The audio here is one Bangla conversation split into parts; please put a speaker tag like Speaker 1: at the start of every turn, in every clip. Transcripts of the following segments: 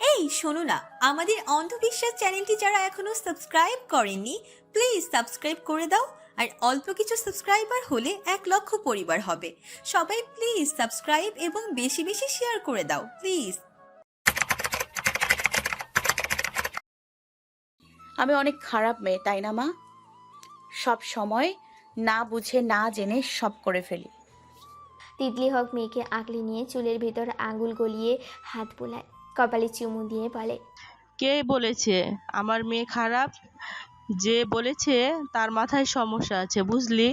Speaker 1: এই শোনো না, আমাদের অন্ধবিশ্বাস চ্যানেলটি যারা এখনো সাবস্ক্রাইব করেননি, প্লিজ সাবস্ক্রাইব করে দাও। আর অল্প কিছু সাবস্ক্রাইবার হলে 1 লক্ষ পরিবার হবে। সবাই প্লিজ সাবস্ক্রাইব এবং বেশি বেশি শেয়ার করে দাও প্লিজ।
Speaker 2: আমি অনেক খারাপ মেয়ে, তাই না মা? সব সময় না বুঝে না জেনে সব করে ফেলি।
Speaker 3: তিতলি হক মেয়েকে আগলে নিয়ে চুলের ভেতর আঙুল গলিয়ে হাত বোলায়, কপালে চুমু দিয়ে বলে,
Speaker 4: কে বলেছে আমার মেয়ে খারাপ? যে বলেছে তার মাথায় সমস্যা আছে, বুঝলি?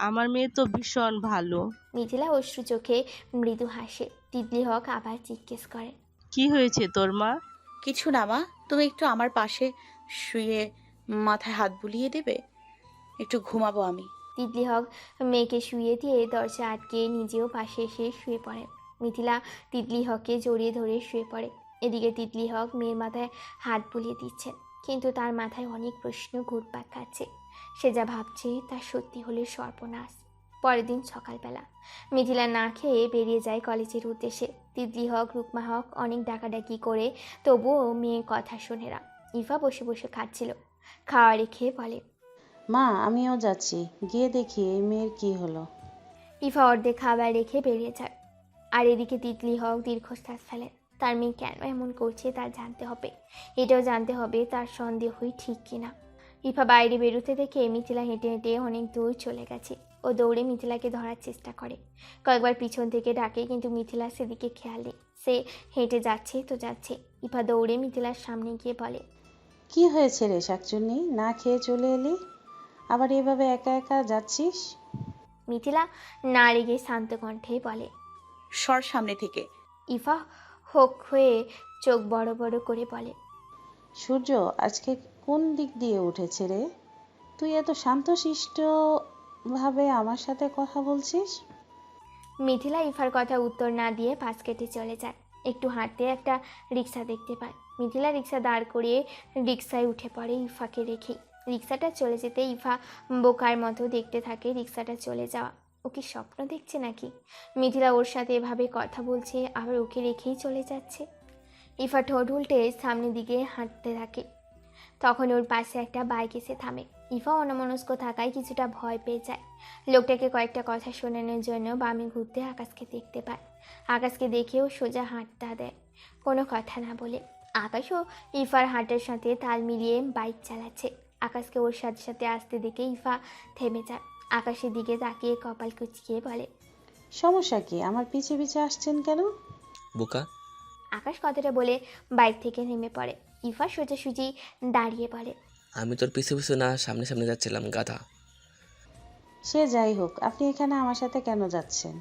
Speaker 4: আমার মেয়ে তো ভীষণ ভালো।
Speaker 3: মিথিলা অশ্রু চোখে মৃদু হাসে। তিতলি হক আবার জিজ্ঞেস করে,
Speaker 4: কি হয়েছে তোর মা?
Speaker 2: কিছু না মা, তুমি একটু আমার পাশে শুয়ে মাথায় হাত বুলিয়ে দেবে? একটু ঘুমাবো আমি।
Speaker 3: তিতলি হক মেয়েকে শুয়ে দিয়ে দরজা আটকে নিজেও পাশে এসে শুয়ে পড়ে। মিথিলা তিতলি হককে জড়িয়ে ধরে শুয়ে পড়ে। এদিকে তিতলি হক মেয়ের মাথায় হাত বুলিয়ে দিচ্ছেন, কিন্তু তার মাথায় অনেক প্রশ্ন ঘুরপাক খাচ্ছে। সে যা ভাবছে তা সত্যি হলে সর্বনাশ। পরের দিন সকালবেলা মিথিলা না খেয়ে বেরিয়ে যায় কলেজের উদ্দেশ্যে। তিতলি হক রুকমা হক অনেক ডাকাডাকি করে, তবুও মেয়ে কথা শোনে না। ইফা বসে বসে খাচ্ছিল, খাওয়া রেখে বলে,
Speaker 5: মা আমিও যাচ্ছি, গিয়ে দেখি এই মেয়ের কি হলো।
Speaker 3: ইফা অর্ধেক খাবার রেখে বেরিয়ে যায়। আর এদিকে তিতলি হক দীর্ঘশ্বাস ফেলেন। তার মেয়ে কেন এমন করছে তা জানতে হবে। এটাও জানতে হবে তার সন্দেহই ঠিক কিনা। ইফা বাইরে বেরোতে দেখে মিথিলা হেঁটে হেঁটে অনেক দূর চলে গেছে। ও দৌড়ে মিথিলাকে ধরার চেষ্টা করে, কয়েকবার পিছন থেকে ডাকে, কিন্তু মিথিলা সেদিকে খেয়াল নেই। সে হেঁটে যাচ্ছে তো যাচ্ছে। ইফা দৌড়ে মিথিলার সামনে গিয়ে বলে,
Speaker 5: কি হয়েছে রে শাকচুন্নি, না খেয়ে চলে এলি? আবার এভাবে একা একা যাচ্ছিস?
Speaker 3: মিথিলা না রেগে শান্ত কণ্ঠে বলে।
Speaker 2: সর সামনে থেকে।
Speaker 3: ইফা হোক হয়ে চোখ বড় বড় করে বলে,
Speaker 5: সূর্য আজকে কোন দিক দিয়ে উঠেছে রে? তুই এত শান্তশিষ্ট ভাবে আমার সাথে কথা বলছিস?
Speaker 3: মিথিলা ইফার কথা উত্তর না দিয়ে পাশ কেটে চলে যায়। একটু হাঁটতে একটা রিক্সা দেখতে পায়। মিথিলা রিক্সা দাঁড় করিয়ে রিক্সায় উঠে পড়ে ইফাকে রেখেই। রিক্সাটা চলে যেতে ইফা বোকার মতো দেখতে থাকে রিক্সাটা চলে যাওয়া। ও কি স্বপ্ন দেখছে নাকি? মিথিলা ওর সাথে এভাবে কথা বলছে, আবার ওকে রেখেই চলে যাচ্ছে। ইফা ঠোঁট উল্টে সামনের দিকে হাঁটতে থাকে। তখন ওর পাশে একটা বাইক এসে থামে। ইফা অন্যমনস্ক থাকায় কিছুটা ভয় পেয়ে যায়। লোকটাকে কয়েকটা কথা শোনানোর জন্য বামে ঘুরতে আকাশকে দেখতে পায়। আকাশকে দেখেও সোজা হাঁটতে দেয়, কোনো কথা না বলে। আকাশও ইফার হাঁটার সাথে তাল মিলিয়ে বাইক চালাচ্ছে। আকাশকে ওর সাথে সাথে আসতে দেখে ইফা থেমে যায়। আকাশের দিকে তাকিয়ে কপাল কুচকিয়ে বলে,
Speaker 5: সমস্যা কি, আমার পিছে পিছে আসছেন কেন?
Speaker 6: বোকা।
Speaker 3: আকাশ কথাটা বলে বাইক থেকে নেমে পড়ে। ইফা সোজাসুজি দাঁড়িয়ে বলে,
Speaker 6: আমি তোর পিছু পিছু না সামনে সামনে যাচ্ছিলাম, গাধা।
Speaker 5: সে যাই হোক, আপনি এখানে আমার সাথে কেন যাচ্ছেন?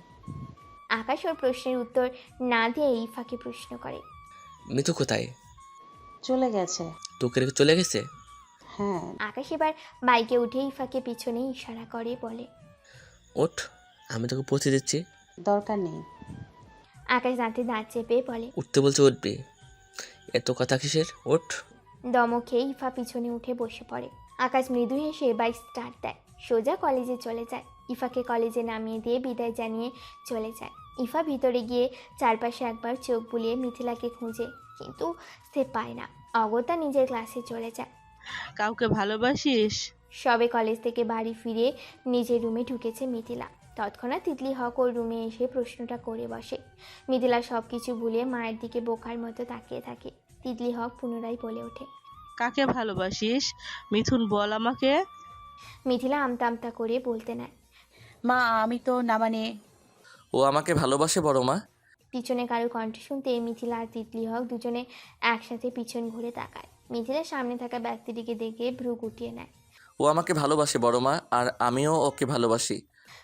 Speaker 3: আকাশ ওর প্রশ্নের উত্তর না দিয়ে ইফাকে প্রশ্ন করে,
Speaker 6: মিতু কোথায়?
Speaker 5: চলে গেছে।
Speaker 6: তোকে রেখে চলে গেছে?
Speaker 5: হ্যাঁ।
Speaker 3: আকাশ এবার বাইকে উঠে ইফাকে পিছনে ইশারা করে বলে,
Speaker 6: ওঠ, আমি তোকে পৌঁছে দিচ্ছি।
Speaker 5: দরকার নেই।
Speaker 3: আকাশ দাঁতে দাঁত চেপে বলে।
Speaker 6: উঠতে বলছে, উঠবি। এত কথা কিসের? ওঠ।
Speaker 3: দমক খেয়ে ইফা পিছনে উঠে বসে পড়ে। আকাশ মৃদু হেসে বাইক স্টার্ট দেয়, সোজা কলেজে চলে যায়। ইফাকে কলেজে নামিয়ে দিয়ে বিদায় জানিয়ে চলে যায়। ইফা ভিতরে গিয়ে চারপাশে একবার চোখ বুলিয়ে মিথিলাকে খুঁজে, কিন্তু সে পায় না। অগত্যা নিজের ক্লাসে চলে যায়।
Speaker 4: কাউকে ভালোবাসিস?
Speaker 3: সবে কলেজ থেকে বাড়ি ফিরে নিজের রুমে ঢুকেছে মিথিলা। তৎক্ষণাৎ তিতলি হক ওর রুমে এসে প্রশ্নটা করে বসে। মিথিলা সব কিছু ভুলে মায়ের দিকে বোকার মতো তাকিয়ে থাকে। তিতলি হক পুনরায় বলে ওঠে,
Speaker 4: কাকে ভালোবাসিস? মিথুন, বল আমাকে।
Speaker 3: মিথিলা আমতা আমতা করে বলতে নেয়,
Speaker 2: মা আমি তো না মানে।
Speaker 6: ও আমাকে ভালোবাসে বড় মা।
Speaker 3: পিছনে কারো কণ্ঠ শুনতে মিথিলা আর তিতলি হক দুজনে একসাথে পিছন ঘুরে তাকায়। মিথিলা সামনে থাকা ব্যক্তিটিকে দেখে ভ্রু গুটিয়ে নেয়।
Speaker 6: ও আমাকে ভালোবাসে বড় মা, আর আমিও ওকে ভালোবাসি।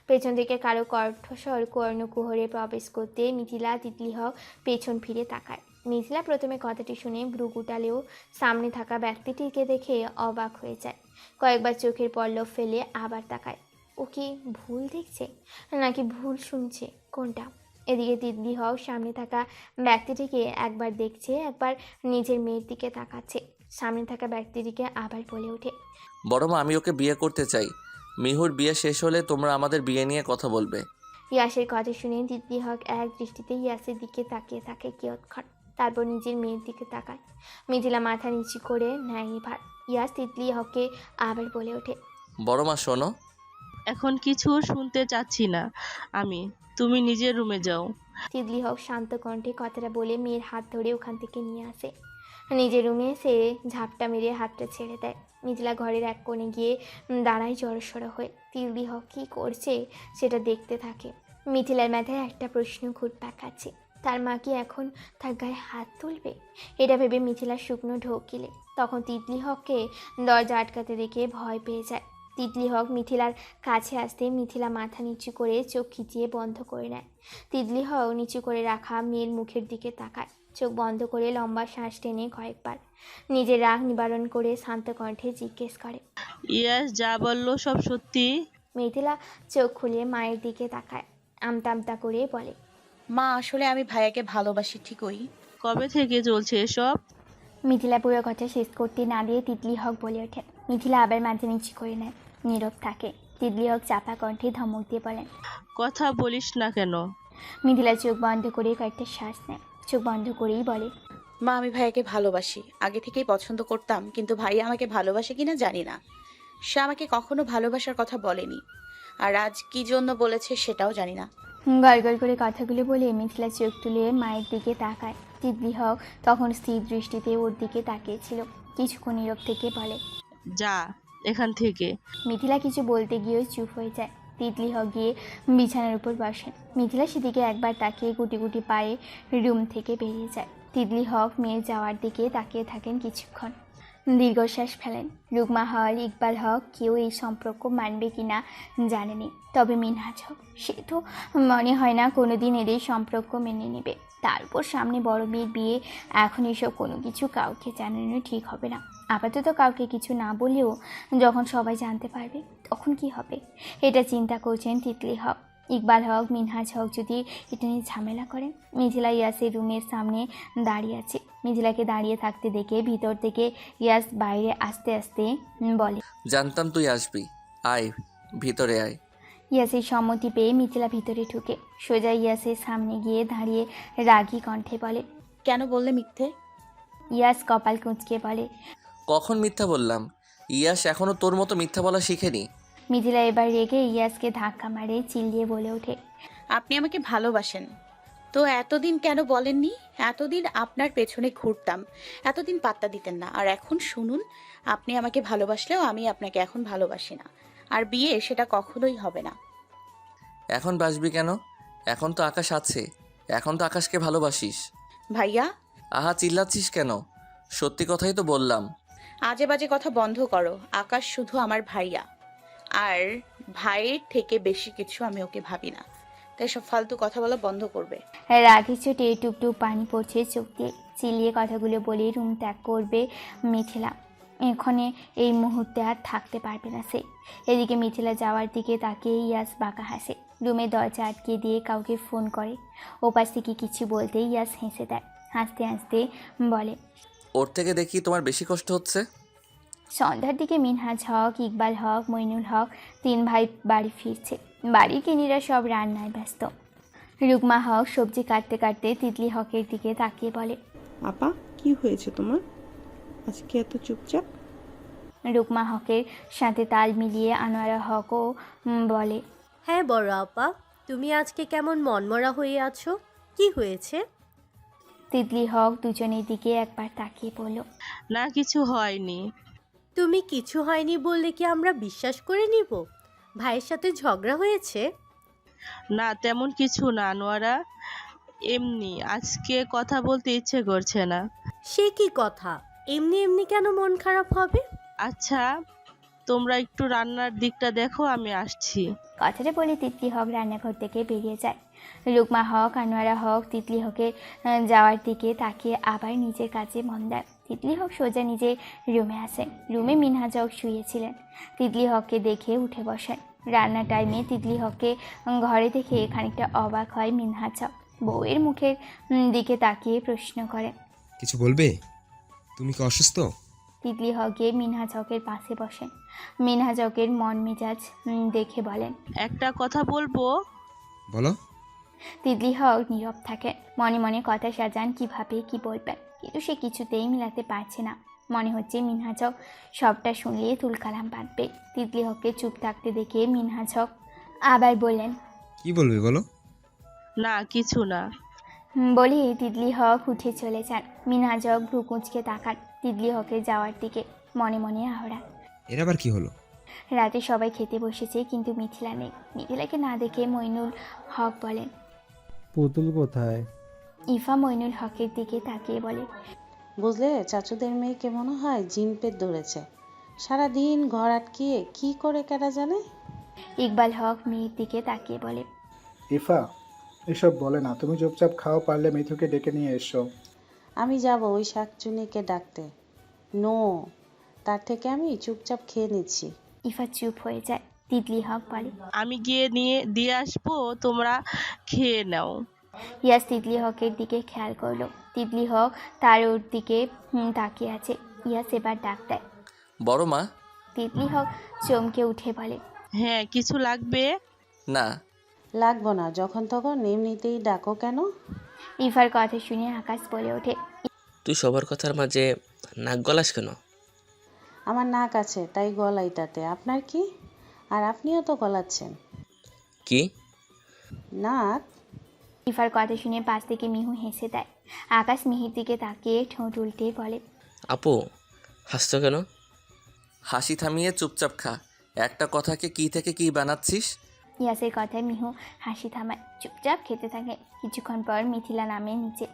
Speaker 3: পেছন থেকে কারো কণ্ঠস্বর কর্ণকুহরে প্রবেশ করতে মিথিলা তিতলি হক পেছন ফিরে তাকায়। মিথিলা প্রথমে কথাটি শুনে ভ্রু গুটালেও সামনে থাকা ব্যক্তিটিকে দেখে অবাক হয়ে যায়। কয়েকবার চোখের পল্লব ফেলে আবার তাকায়। ও কি ভুল দেখছে নাকি ভুল শুনছে, কোনটা? এদিকে তিতলি হক সামনে থাকা ব্যক্তিটিকে একবার দেখছে, একবার নিজের মেয়ের দিকে তাকাচ্ছে। সামনে থাকা ব্যক্তিটিকে আবার বলে ওঠে,
Speaker 6: বড় মা, আমি ওকে বিয়ে করতে চাই। মিহুর বিয়ে শেষ হলে তোমরা আমাদের বিয়ে নিয়ে কথা বলবে।
Speaker 3: ইয়াসের কথা শুনে তিতলি হক এক দৃষ্টিতে ইয়াসের দিকে তাকিয়ে থাকে কিয়ৎক্ষণ। তারপর নিজের মেয়ের দিকে তাকায়। মিথিলা মাথা নিচু করে নেয় এবার। ইয়াস তিতলি হককে আবার বলে ওঠে,
Speaker 6: বড় মা শোনো।
Speaker 4: এখন কিছু শুনতে চাচ্ছি না আমি, তুমি নিজের রুমে যাও।
Speaker 3: তিতলি হক শান্ত কণ্ঠে কথাটা বলে মেয়ের হাত ধরে ওখান থেকে নিয়ে আসে। নিজের রুমে এসে ঝাপটা মেরে হাতটা ছেড়ে দেয়। মিথিলা ঘরের এক কোণে গিয়ে দাঁড়ায় জড়সড় হয়ে। তিতলি হক কী করছে সেটা দেখতে থাকে। মিথিলার মাথায় একটা প্রশ্ন ঘুরপাক খাচ্ছে, তার মা কি এখন তার গায়ে হাত তুলবে? এটা ভেবে মিথিলা শুকনো ঢোক গিলে। তখন তিতলি হককে দরজা আটকাতে দেখে ভয় পেয়ে যায়। তিতলি হক মিথিলার কাছে আসতে মিথিলা মাথা নিচু করে চোখ খিচিয়ে বন্ধ করে নেয়। তিতলি হক নিচু করে রাখা মেয়ের মুখের দিকে তাকায়, চোখ বন্ধ করে লম্বা শ্বাস টেনে কয়েকবার নিজের রাগ নিবারণ করে শান্ত কণ্ঠে জিজ্ঞেস করে,
Speaker 4: ইয়াস যা বললো সব সত্যি?
Speaker 3: মিথিলা চোখ খুলে মায়ের দিকে তাকায়, আমতা আমতা করে বলে,
Speaker 2: মা আসলে আমি ভাইয়াকে ভালোবাসি ঠিকই।
Speaker 4: কবে থেকে চলছে এসব?
Speaker 3: মিথিলা পুরো কথা শেষ করতে না দিয়ে তিতলি হক বলে ওঠে। মিথিলা আবার মাথা নিচু করে নেয়, নীরব থাকে। তিতলি হক চাপা কণ্ঠে ধমক দিয়ে বলেন,
Speaker 4: কথা বলিস না কেন?
Speaker 3: মিথিলা চোখ বন্ধ করে কয়েকটা শ্বাস নেয়, চোখ বন্ধ করেই বলে,
Speaker 2: মা আমি ভাইয়াকে ভালোবাসি, আগে থেকেই পছন্দ করতাম, কিন্তু ভাইয়া আমাকে ভালোবাসে কিনা জানি না। সে আমাকে কখনো ভালোবাসার কথা বলেনি, আর আজ কি জন্য বলেছে সেটাও জানি না।
Speaker 3: গড়গড় করে কথাগুলো বলে মিথিলা চোখ তুলে মায়ের দিকে তাকায়। তিতলি হক তখন স্থির দৃষ্টিতে ওর দিকে তাকিয়েছিল। কিছুক্ষণ নীরব থেকে বলে,
Speaker 4: যা এখান থেকে।
Speaker 3: মিথিলা কিছু বলতে গিয়েও চুপ হয়ে যায়। তিতলি হক গিয়ে বিছানার উপর বসেন। মিথিলা সেদিকে একবার তাকিয়ে গুটি গুটি পায়ে রুম থেকে বেরিয়ে যায়। তিতলি হক মেয়ের যাওয়ার দিকে তাকিয়ে থাকেন কিছুক্ষণ, দীর্ঘশ্বাস ফেলেন। রুকমা হল, ইকবাল হক কেউ এই সম্পর্ক মানবে কিনা জানেনি, তবে মিনহাজ হক সে তো মনে হয় না কোনোদিন এদের সম্পর্ক মেনে নেবে। তার উপর সামনে বড় মেয়ের বিয়ে, এখন এসব কোনো কিছু কাউকে জানানো ঠিক হবে না। আপাতত কাউকে কিছু না বলেও যখন সবাই জানতে পারবে তখন কি হবে, এটা চিন্তা করছেন তিতলি হক। ইকবাল হক, মিনহাজ হক যদি এটা নিয়ে ঝামেলা করেন। মিথিলা ইয়াসের রুমের সামনে দাঁড়িয়ে আছে। মিথিলাকে দাঁড়িয়ে থাকতে দেখে ভিতর থেকে ইয়াস বাইরে আস্তে আস্তে বলে,
Speaker 6: জানতাম তুই আসবি, আয় ভিতরে আয়।
Speaker 3: ইয়াসের সম্মতি পেয়ে মিথিলা ভিতরে ঢুকে সোজা ইয়াসের সামনে গিয়ে দাঁড়িয়ে রাগী কণ্ঠে বলে,
Speaker 2: কেন বললে মিথ্যে?
Speaker 3: ইয়াস কপাল কুঁচকে বলে,
Speaker 6: কখন মিথ্যা বললাম? ইয়াস এখনো তোর মতো মিথ্যা বলা শিখেনি।
Speaker 3: মিথিলা এবার রেগে ইয়াসকে ধাক্কা মারে, চিল্লিয়ে বলে ওঠে,
Speaker 2: আপনি আমাকে ভালোবাসেন তো এতদিন কেন বলেননি? এতদিন আপনার পেছনে ঘুরতাম, এতদিন পাত্তা দিতেন না, আর এখন শুনুন, আপনি আমাকে ভালোবাসলেও আমি আপনাকে এখন ভালোবাসি না, আর বিয়ে সেটা কখনোই হবে না।
Speaker 6: এখন বাসবি কেন? এখন তো আকাশ আছে, এখন তো আকাশকে ভালোবাসিস।
Speaker 2: ভাইয়া
Speaker 6: আহা চিল্লাচ্ছিস কেন? সত্যি কথাই তো বললাম।
Speaker 2: আজে বাজে কথা বন্ধ করো। আকাশ শুধু আমার ভাইয়া, আর ভাইয়ের থেকে বেশি কিছু আমি ওকে ভাবি না, তাই সব ফালতু কথা বলা বন্ধ করবে।
Speaker 3: রাগি চোটে টুকটুক পানি পড়ছে চোখ দিয়ে। চিল্লিয়ে কথাগুলো বলে রুম ত্যাগ করবে মিথিলা। এখানে এই মুহূর্তে আর থাকতে পারবে না সে। এদিকে মিথিলা যাওয়ার দিকে তাকিয়ে ইয়াস বাঁকা হাসে। রুমে দরজা আটকে দিয়ে কাউকে ফোন করে। ওপাশ থেকে কিছু বলতেই ইয়াস হেসে দেয়, হাসতে হাসতে বলে,
Speaker 6: ওর থেকে দেখি তোমার বেশি কষ্ট হচ্ছে।
Speaker 3: সন্ধ্যার দিকে মিনহাজ হক, ইকবাল হক, মইনুল হক তিন ভাই বাড়ি ফিরছে। বাড়ির কিনিরা সব রান্নায় ব্যস্ত। রুকমা হক সবজি কাটতে কাটতে তিতলি হকের দিকে তাকিয়ে বলে,
Speaker 7: আপা কি হয়েছে তোমার, আজকে এত চুপচাপ?
Speaker 3: রুকমা হকের সাথে তাল মিলিয়ে আনোয়ারা হকও বলে,
Speaker 8: হ্যাঁ বড় আপা, তুমি আজকে কেমন মনমরা হয়ে আছো, কি হয়েছে?
Speaker 3: তিতলি হক দুজনের দিকে একবার তাকিয়ে বলল,
Speaker 4: না কিছু হয়নি।
Speaker 8: তুমি কিছু হয়নি বললে কি আমরা বিশ্বাস করে নিব? ভাইয়ের সাথে ঝগড়া হয়েছে?
Speaker 4: না তেমন কিছু না আনোয়ারা, এমনি আজকে কথা বলতে ইচ্ছে করছে না।
Speaker 8: সে কি কথা, এমনি এমনি কেন মন খারাপ হবে?
Speaker 4: আচ্ছা তোমরা একটু রান্নার দিকটা দেখো, আমি আসছি।
Speaker 3: কথাটা বলে তিতলি হক রান্নাঘর থেকে বেরিয়ে যায়। রুকমা হক, আনোয়ারা হক তিতলি হকের যাওয়ার দিকে তাকিয়ে আবার নিজের কাজে মন দেয়। তিতলি হক সোজা নিজের রুমে আসেন। রুমে মিনহাজ হক শুয়েছিলেন। তিতলি হককে দেখে উঠে বসেন। রান্নার টাইমে তিতলি হককে ঘরে দেখে খানিকটা অবাক হয় মিনহাজ হক। বউয়ের মুখের দিকে তাকিয়ে প্রশ্ন করেন,
Speaker 9: কিছু বলবে? তুমি কি অসুস্থ?
Speaker 3: তিতলি হক গিয়ে মিনহাজ হকের পাশে বসেন। মিনহাজ হকের মন মেজাজ দেখে বলেন,
Speaker 4: একটা কথা বলবো?
Speaker 9: বলো।
Speaker 3: তিতলি হক নীরব থাকে। মনে মনে কথা সাজান কিভাবে কি বলবেন, কিন্তু সে কিছুতেই মিলাতে পারছে না। মনে হচ্ছে মিনহাজ হক সবটা শুনলে তুলকালাম বাঁধবে। তিতলি হককে চুপ থাকতে দেখে মিনহাজ হক আবার বললেন,
Speaker 9: কি বলবি বলো?
Speaker 4: না কিছু না।
Speaker 3: বলি তিতলি হক উঠে চলে যান। মিনহাজ হক ভ্রু কুঁচকে তাকান তিতলি হকের যাওয়ার দিকে, মনে মনে আহরা।
Speaker 9: এর আবার কি হলো?
Speaker 3: রাতে সবাই খেতে বসেছে, কিন্তু মিথিলা নেই। মিথিলাকে না দেখে মইনুল হক বলেন,
Speaker 10: পুতুল কোথায়?
Speaker 3: ইফা মইনুল হকের দিকে তাকিয়ে বলে,
Speaker 5: বুঝলে, চাচুদের মেয়েকে মনে হয় জিন পেট ধরেছে। সারাদিন ঘর আটকিয়ে কি করে কেনা জানে।
Speaker 3: ইকবাল হক মেয়ের দিকে তাকিয়ে বলে,
Speaker 10: ইফা, এসব বলে না, তুমি চুপচাপ খাও, পারলে মিথুকে ডেকে নিয়ে এসো।
Speaker 5: আমি যাব ওই শাকচুনিকে ডাকতে। নো, তার থেকে আমি চুপচাপ খেয়ে নিচ্ছি।
Speaker 3: ইফা চুপ হয়ে যায়। তিতলি হক বলে,
Speaker 4: আমি গিয়ে দিয়ে আসবো, তোমরা খেয়ে নাও।
Speaker 3: ইয়াস তিতলি হকের দিকে খেয়াল করলো। তিতলি হক তার ওর দিকে তাকিয়ে আছে। ইয়াস এবার ডাক দেয়।
Speaker 6: বড় মা।
Speaker 3: তিতলি হক চমকে উঠে বলে,
Speaker 4: হ্যাঁ কিছু লাগবে?
Speaker 6: না।
Speaker 5: লাগবো না, যখন তখন এমনিতেই ডাকো কেন?
Speaker 3: ইফার কথা শুনে আকাশ বলে ওঠে,
Speaker 11: তুই সবার কথার মাঝে নাক গলাস কেন?
Speaker 5: আমার নাক আছে তাই গলাই, তাতে আপনার কি? আর আপনিও তো গলাচ্ছেন।
Speaker 11: কি?
Speaker 5: নাক।
Speaker 3: ইফার কথা শুনে পাশ থেকে মিহু হেসে দেয়। আকাশ মিহির দিকে তাকিয়ে ঠোঁট উল্টে বলে,
Speaker 11: আপু, হাসছো কেন?
Speaker 6: হাসি থামিয়ে চুপচাপ খা। একটা কথাকে কি থেকে কি বানাচ্ছিস?
Speaker 3: ইয়াসের কথায় মিহু হাসি থামায়, চুপচাপ খেতে থাকে। কিছুক্ষণ পর মিথিলা নামে নিচে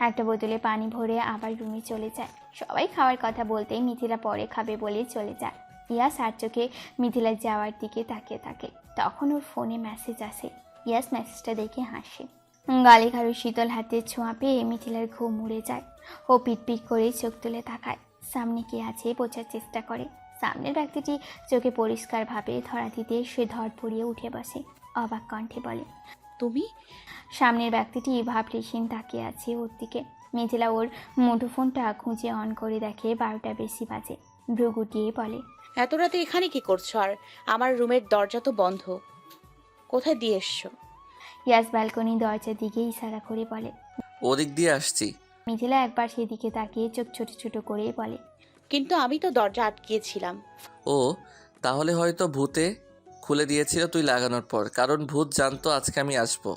Speaker 3: একটা বোতলে পানি ভরে আবার রুমে চলে যায়। সবাই খাওয়ার কথা বলতেই মিথিলা পরে খাবে বলে চলে যায়। ইয়াস আর চোখে মিথিলার যাওয়ার দিকে তাকিয়ে থাকে। তখন ওর ফোনে মেসেজ আসে। ইয়াস মেসেজটা দেখে হাসে। গালে কারো শীতল হাতের ছোঁয়া পেয়ে মিথিলার ঘুম উড়ে যায়। ও পিটপিট করে চোখ তুলে তাকায়। সামনে কে আছে বোঝার চেষ্টা করে। সামনের ব্যক্তিটি চোখে পরিষ্কারভাবে ধরা দিতে সে ধর পড়িয়ে উঠে বসে। অবাক কণ্ঠে বলে,
Speaker 2: তুমি?
Speaker 3: সামনের ব্যক্তিটি ভাবলেশীন তাকিয়ে আছে ওর দিকে। মিথিলা ওর মুঠোফোনটা খুঁজে অন করে দেখে 12টা বেশি বাজে। ভ্রু গুটিয়ে বলে,
Speaker 2: এত রাতে এখানে কি করছো? আর আমার রুমের দরজা তো বন্ধ, কোথায় দিয়ে এসছো?
Speaker 3: ইয়াস ব্যালকনি দরজার দিকে ইশারা করে বলে।
Speaker 6: ওদিক দিয়ে আসছি।
Speaker 3: মিথিলা একবার সেদিকে তাকিয়ে চোখ ছোট ছোট করে বলে,
Speaker 2: কিন্তু আমি তো দরজা আটকিয়েছিলাম।
Speaker 6: ও, তাহলে হয়তো ভূতে খুলে দিয়েছিল তুই লাগানোর পর, কারণ ভূত জানতো আজকে আমি আসবো।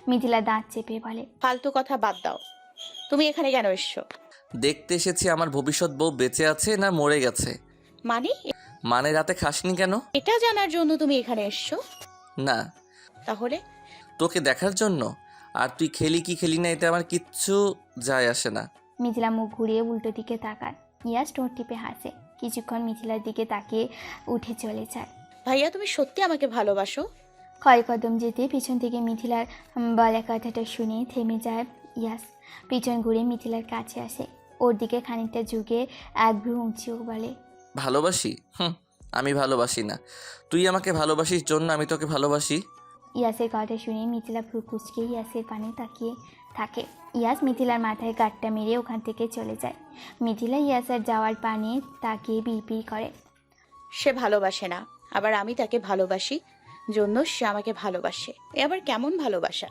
Speaker 3: মিথিলা দাঁত চেপে বলে,
Speaker 2: ফালতু কথা বাদ দাও, তুমি এখানে কেন এসছো?
Speaker 6: দেখতে এসেছি আমার ভবিষ্যৎ বউ বেঁচে আছে না মরে গেছে।
Speaker 2: মানে?
Speaker 6: মানে রাতে খাসনি কেন?
Speaker 2: এটা জানার জন্য তুমি এখানে এসছো?
Speaker 6: না,
Speaker 2: তাহলে?
Speaker 6: তোকে দেখার জন্য। আর তুই খেলি কি খেলি না এতে আমার কিচ্ছু যায় আসে না।
Speaker 3: মিথিলা মুখ ঘুরিয়ে উল্টো দিকে তাকায়। ইয়াস ঠোঁট টিপে হাসে। কিছুক্ষণ মিথিলার দিকে তাকিয়ে উঠে চলে যায়।
Speaker 2: ভাইয়া, তুমি সত্যি আমাকে ভালোবাসো?
Speaker 3: কয়েক কদম যেতে পিছন থেকে মিথিলার বলা কথাটা শুনে থেমে যায় ইয়াস। পিছন ঘুরে মিথিলার কাছে আসে। ওর দিকে খানিকটা ঝুঁকে এক ভ্রু উঁচিয়ে বলে,
Speaker 6: ভালোবাসি? আমি ভালোবাসি না। তুই আমাকে ভালোবাসিস জন্য আমি তোকে ভালোবাসি।
Speaker 3: ইয়াসের কথা শুনে মিথিলা ভ্রু কুচকে ইয়াসের পানে তাকিয়ে থাকে। ইয়াস মিথিলার মাথায় গাঁটটা মেরে ওখান থেকে চলে যায়। মিথিলা ইয়াসের যাওয়ার পানে তাকিয়ে বিড়বিড় করে,
Speaker 2: সে ভালোবাসে না, আবার আমি তাকে ভালোবাসি জন্য সে আমাকে ভালোবাসে। এ আবার কেমন ভালোবাসা?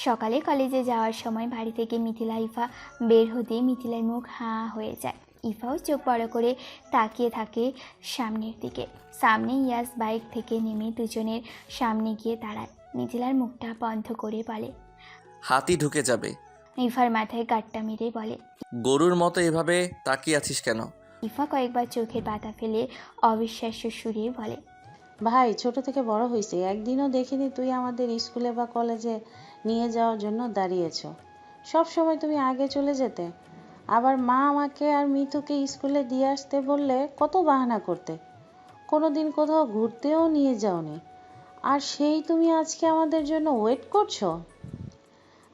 Speaker 3: সকালে কলেজে যাওয়ার সময় বাড়ি থেকে মিথিলা ইফা বের হতে মিথিলার মুখ হাঁ হয়ে যায়। ইফাও চোখ বড় করে তাকিয়ে থাকে সামনের দিকে। সামনে ইয়াস বাইক থেকে নেমে দুজনের সামনে গিয়ে দাঁড়ায়। মিথিলার মুখটা বন্ধ করে বলে,
Speaker 6: হাতি ঢুকে যাবে।
Speaker 3: ইফার মাথায় গাঁটটা মেরে বলে,
Speaker 6: গরুর মতো এভাবে তাকিয়ে আছিস কেন?
Speaker 3: ইফা কয়েকবার চোখে বাতা ফেলে অবিশ্বাস্য সুরে বলে,
Speaker 5: ভাই, ছোট থেকে বড় হয়েছে, একদিনও দেখিনি তুই আমাদের স্কুলে বা কলেজে নিয়ে যাওয়ার জন্য দাঁড়িয়েছ। সব সময় তুমি আগে চলে যেতে। আবার মা আমাকে আর মিতুকে স্কুলে দিয়ে আসতে বললে কত বাহানা করতে। কোনোদিন কোথাও ঘুরতেও নিয়ে যাওনি। আর সেই তুমি আজকে আমাদের জন্য ওয়েট করছো।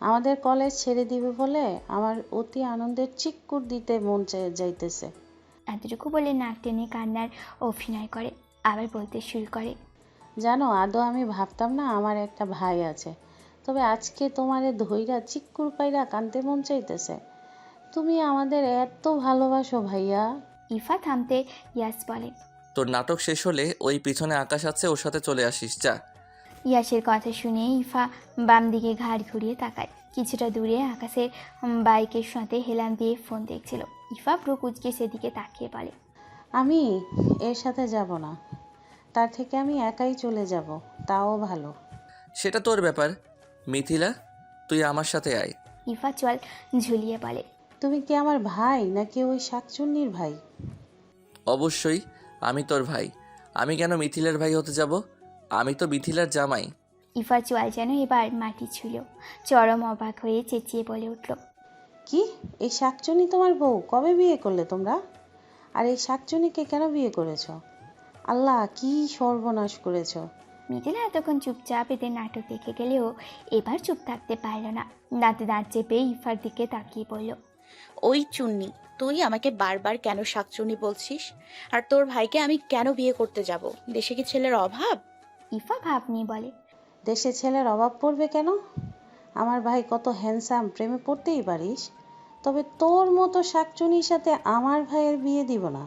Speaker 5: আমাদের কলেজ ছেড়ে দিবে বলে আমার অতি আনন্দের চিক্কুর দিতে মন যাইতেছে।
Speaker 3: এতটুকু বলে নাক টেনে কান্নার অভিনয় করে। আবার বলতে শুরু করে,
Speaker 5: জানো, আদৌ আমি ভাবতাম না আমার একটা ভাই আছে, তবে আজকে তোমারে ধইরা চিক্কুর পাইরা কানতে মন চাইতেছে। তুমি আমাদের এত ভালোবাসো ভাইয়া।
Speaker 3: ইফা থামতে ইয়াস বলে,
Speaker 6: তোর নাটক শেষ হলে ওই পিছনে আকাশ আছে, ওর সাথে চলে আসিস যা।
Speaker 3: ইয়াসের কথা শুনে ইফা বাম দিকে ঘাড় ঘুরিয়ে তাকায়। কিছুটা দূরে আকাশের বাইকের সাথে হেলান দিয়ে ফোন দেখছিল। ইফা ভ্রু কুঁচকে সেদিকে তাকিয়ে বলে,
Speaker 5: আমি এর সাথে যাব না, তার থেকে আমি একাই চলে যাব, তাও ভালো।
Speaker 6: সেটা তোর ব্যাপার। মিথিলা, তুই আমার সাথে আয়।
Speaker 3: ইফা চল ঝুলিয়ে বলে,
Speaker 5: তুমি কি আমার ভাই নাকি ওই শাকচুন্নির ভাই?
Speaker 6: অবশ্যই আমি তোর ভাই। আমি কেন মিথিলার ভাই হতে যাব? আমি তো মিথিলার জামাই।
Speaker 3: ইফার চোয়াল যেন এবার মাটি ছিল। চরম অবাক হয়ে চেঁচিয়ে বলে উঠল,
Speaker 5: কি, এই শাকচুন্নি তোমার বউ? কবে বিয়ে করলে তোমরা? আর এই শাকচুন্নিকে কেন বিয়ে করেছো? আল্লাহ, কি সর্বনাশ করেছো!
Speaker 3: মিথিলা এতক্ষণ চুপচাপ এদের নাটক দেখে গেলেও এবার চুপ থাকতে পারল না। দাঁতে দাঁত চেপে ইফার দিকে তাকিয়ে বলল,
Speaker 2: ওই চুন্নি, তুই আমাকে বারবার কেন শাকচুন্নি বলছিস? আর তোর ভাইকে আমি কেন বিয়ে করতে যাব? দেশে কি ছেলের অভাব?
Speaker 3: ইফা ভাব নিয়ে বলে,
Speaker 5: দেশে ছেলের অভাব পড়বে কেন? আমার ভাই কত হ্যান্ডসাম, প্রেমে পড়তেই পারিস। তবে তোর মতো শাকচুনির সাথে আমার ভাইয়ের বিয়ে দিব না।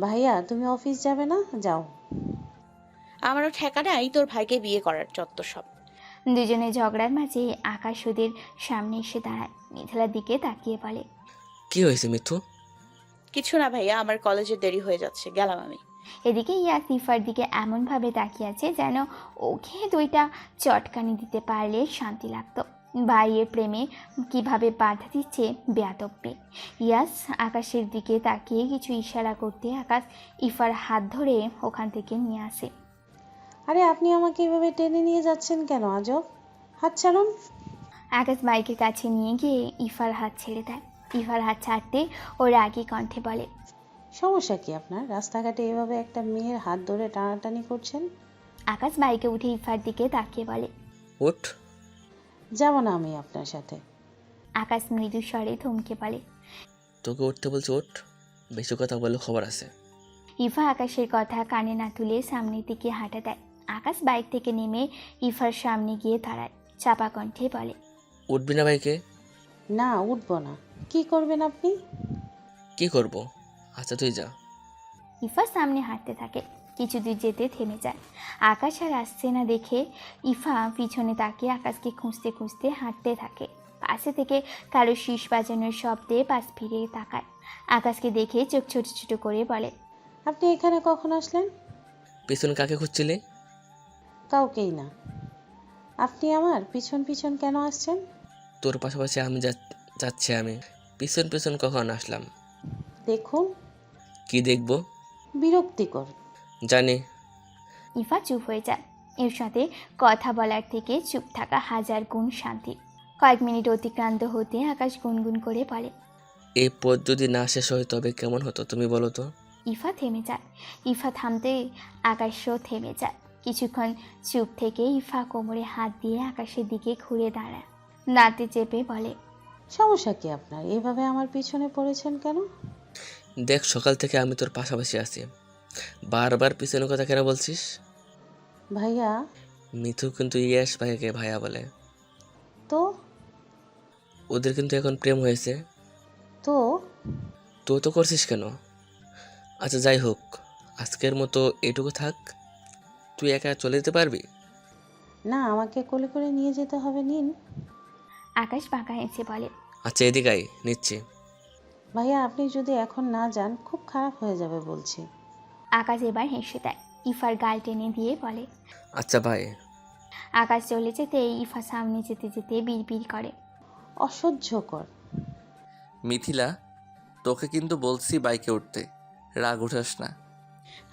Speaker 5: ভাইয়া, তুমি অফিস যাবে না? যাও।
Speaker 2: আমারও ঠেকানাই তোর ভাইকে বিয়ে করার, চত্ব সব।
Speaker 3: দুজনে ঝগড়ার মাঝে আকাশ ওদের সামনে এসে দাঁড়ায়। মিথিলার দিকে তাকিয়ে বলে,
Speaker 11: কি হয়েছে মিথু?
Speaker 2: কিছু না ভাইয়া, আমার কলেজে দেরি হয়ে যাচ্ছে, গেলাম আমি।
Speaker 3: এদিকে ইয়াস ইফার দিকে এমনভাবে তাকিয়ে আছে যেন ওকে দুইটা চটকানি দিতে পারলে শান্তি লাগতো। ভাইয়ের প্রেমে কিভাবে বাধা দিচ্ছে বেয়াদব্যে। ইয়াস আকাশের দিকে তাকিয়ে কিছু ইশারা করতে আকাশ ইফার হাত ধরে ওখান থেকে নিয়ে আসে।
Speaker 5: আরে, আপনি আমাকে এভাবে টেনে নিয়ে যাচ্ছেন কেন? আজব, হাত ছাড়ুন।
Speaker 3: আকাশ বাইকের কাছে নিয়ে গিয়ে ইফার হাত ছেড়ে দেয়। ইফার হাত ছাড়তে ও রাগী কণ্ঠে বলে,
Speaker 5: সমস্যা কি আপনার? রাস্তাঘাটে এভাবে একটা মেয়ের হাত ধরে টানাটানি করছেন।
Speaker 3: আকাশ বাইকে উঠে ইফার দিকে তাকিয়ে বলে,
Speaker 11: ওঠ।
Speaker 5: যাব না আমি আপনার সাথে।
Speaker 3: আকাশ মৃদু স্বরে থমকে বলে,
Speaker 11: তোকে উঠতে বলছি, ওঠ। বেশি কথা বলে খবর আছে।
Speaker 3: ইফা আকাশের কথা কানে না তুলে সামনের দিকে হাঁটা দেয়। আকাশ বাইক থেকে নেমে ইফার সামনে গিয়ে দাঁড়ায়। চাপা কণ্ঠে বলে,
Speaker 11: উঠবি না বাইকে?
Speaker 5: না, উঠবো না। কি করবেন আপনি?
Speaker 11: কি করব? আচ্ছা তুই যা।
Speaker 3: ইফা সামনে হাঁটতে থাকে। কিছু দূর যেতে থেমে যায়। আকাশ আর আসছে না দেখে ইফা পিছনে তাকিয়ে আকাশকে খুঁজতে খুঁজতে হাঁটতে থাকে। পাশে থেকে কারো শীষ বাজানোর শব্দে পাশ ফিরে তাকায়। আকাশকে দেখে চোখ ছোট ছোট করে বলে,
Speaker 5: আপনি এখানে কখন আসলেন?
Speaker 11: পিছনে কাকে খুঁজছিলি?
Speaker 5: কাউকেই না। আপনি আমার পিছন পিছন কেন আসছেন?
Speaker 11: তোর পাশাপাশি আমি যাচ্ছি। আমি পিছন পিছন কখন আসলাম?
Speaker 5: দেখুন।
Speaker 11: কি দেখব?
Speaker 5: বিরক্তিকর।
Speaker 11: জানি।
Speaker 3: ইফা চুপ হয়ে যায়। এর সাথে কথা বলার থেকে চুপ থাকা হাজার গুণ শান্তি। কয়েক মিনিট অতিক্রান্ত হতে আকাশ গুনগুন করে বলে,
Speaker 11: এই পথ যদি না শেষ হয় তবে কেমন হতো তুমি বলো তো?
Speaker 3: ইফা থেমে যায়। ইফা থামতে আকাশও থেমে যায়। কিছুক্ষণ চুপ থেকে ইফা কোমরে হাত দিয়ে আকাশের দিকে ঘুরে দাঁড়ায়। দাঁতে চেপে বলে,
Speaker 5: সমস্যা কি আপনার? এইভাবে আমার পিছনে পড়েছেন কেন?
Speaker 11: দেখ, সকাল থেকে আমি তোর পাশাপাশি আছি, বারবার পিছনের কথা কেন বলছিস?
Speaker 5: ভাইয়া।
Speaker 11: মিথু কিন্তু ইয়াস ভাইকে ভাইয়া বলে।
Speaker 5: তো?
Speaker 11: ওদের কিন্তু এখন প্রেম হয়েছে।
Speaker 5: তো?
Speaker 11: তো তো করছিস কেন? আচ্ছা যাই হোক, আজকের মতো এটুকু থাক। তুই একা চলে যেতে পারবি?
Speaker 5: না, আমাকে কোলে করে নিয়ে যেতে হবে। নিন।
Speaker 3: আকাশ বাঁকা হেসে বলে,
Speaker 11: আচ্ছা এদিকে আয়, নিচ্ছি।
Speaker 5: ভাইয়া, আপনি যদি এখন না যান খুব খারাপ হয়ে যাবে বলছি।
Speaker 3: আকাশ এবার হেসে দেয়। ইফার গাল টেনে দিয়ে বলে,
Speaker 11: আচ্ছা ভাই।
Speaker 3: আকাশ চলে যেতে ইফা সামনে যেতে যেতে বিড়বিড় করে,
Speaker 5: অসহ্যকর।
Speaker 6: মিথিলা, তোকে কিন্তু বলছি বাইকে উঠতে, রাগ উঠাস না।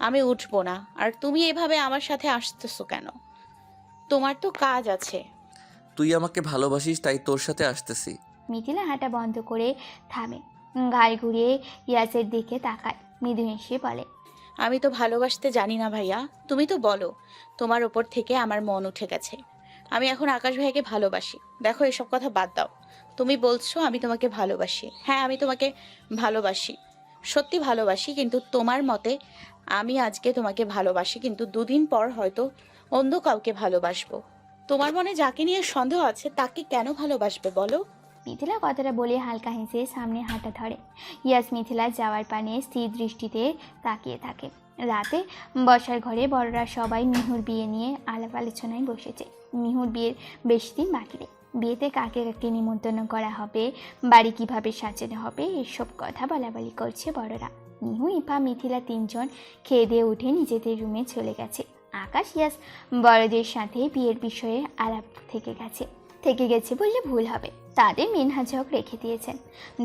Speaker 2: আমি উঠবো না। আর তুমি এভাবে আমার সাথে আসতেছো কেন? তোমার তো কাজ আছে।
Speaker 6: তুই আমাকে ভালোবাসিস তাই তোর সাথে আসতেছি।
Speaker 3: মিথিলা হাঁটা বন্ধ করে থামে। ঘাড় ঘুরিয়ে ইয়াসের দিকে তাকায়। মৃদু হেসে বলে,
Speaker 2: আমি তো ভালোবাসতে জানি না ভাইয়া, তুমি তো বলো তোমার ওপর থেকে আমার মন উঠে গেছে। আমি এখন আকাশ ভাইকে ভালোবাসি। দেখো, এসব কথা বাদ দাও। তুমি বলছো আমি তোমাকে ভালোবাসি। হ্যাঁ, আমি তোমাকে ভালোবাসি, সত্যি ভালোবাসি। কিন্তু তোমার মতে আমি আজকে তোমাকে ভালোবাসি, কিন্তু দুদিন পর হয়তো অন্য কাউকে ভালোবাসবো। তোমার মনে যাকে নিয়ে সন্দেহ আছে তাকে কেন ভালোবাসবে বলো?
Speaker 3: মিথিলা কথাটা বলে হালকা হেসে সামনে হাঁটা ধরে। ইয়াস মিথিলা যাওয়ার পানে স্থির দৃষ্টিতে তাকিয়ে থাকে। রাতে বসার ঘরে বড়রা সবাই মিহুর বিয়ে নিয়ে আলাপ আলোচনায় বসেছে। মিহুর বিয়ের বেশি দিন বাকি নেই। বিয়েতে কাকে কাকে নিমন্ত্রণ করা হবে, বাড়ি কিভাবে সাজানো হবে, এসব কথা বলাবলি করছে বড়রা। মিহু, ইফা, মিথিলা তিনজন খেয়ে দিয়ে উঠে নিজেদের রুমে চলে গেছে। আকাশ, ইয়াস বড়দের সাথে বিয়ের বিষয়ে আলাপ থেকে গেছে বললে ভুল হবে। তাদের মেনহাজক রেখে দিয়েছেন,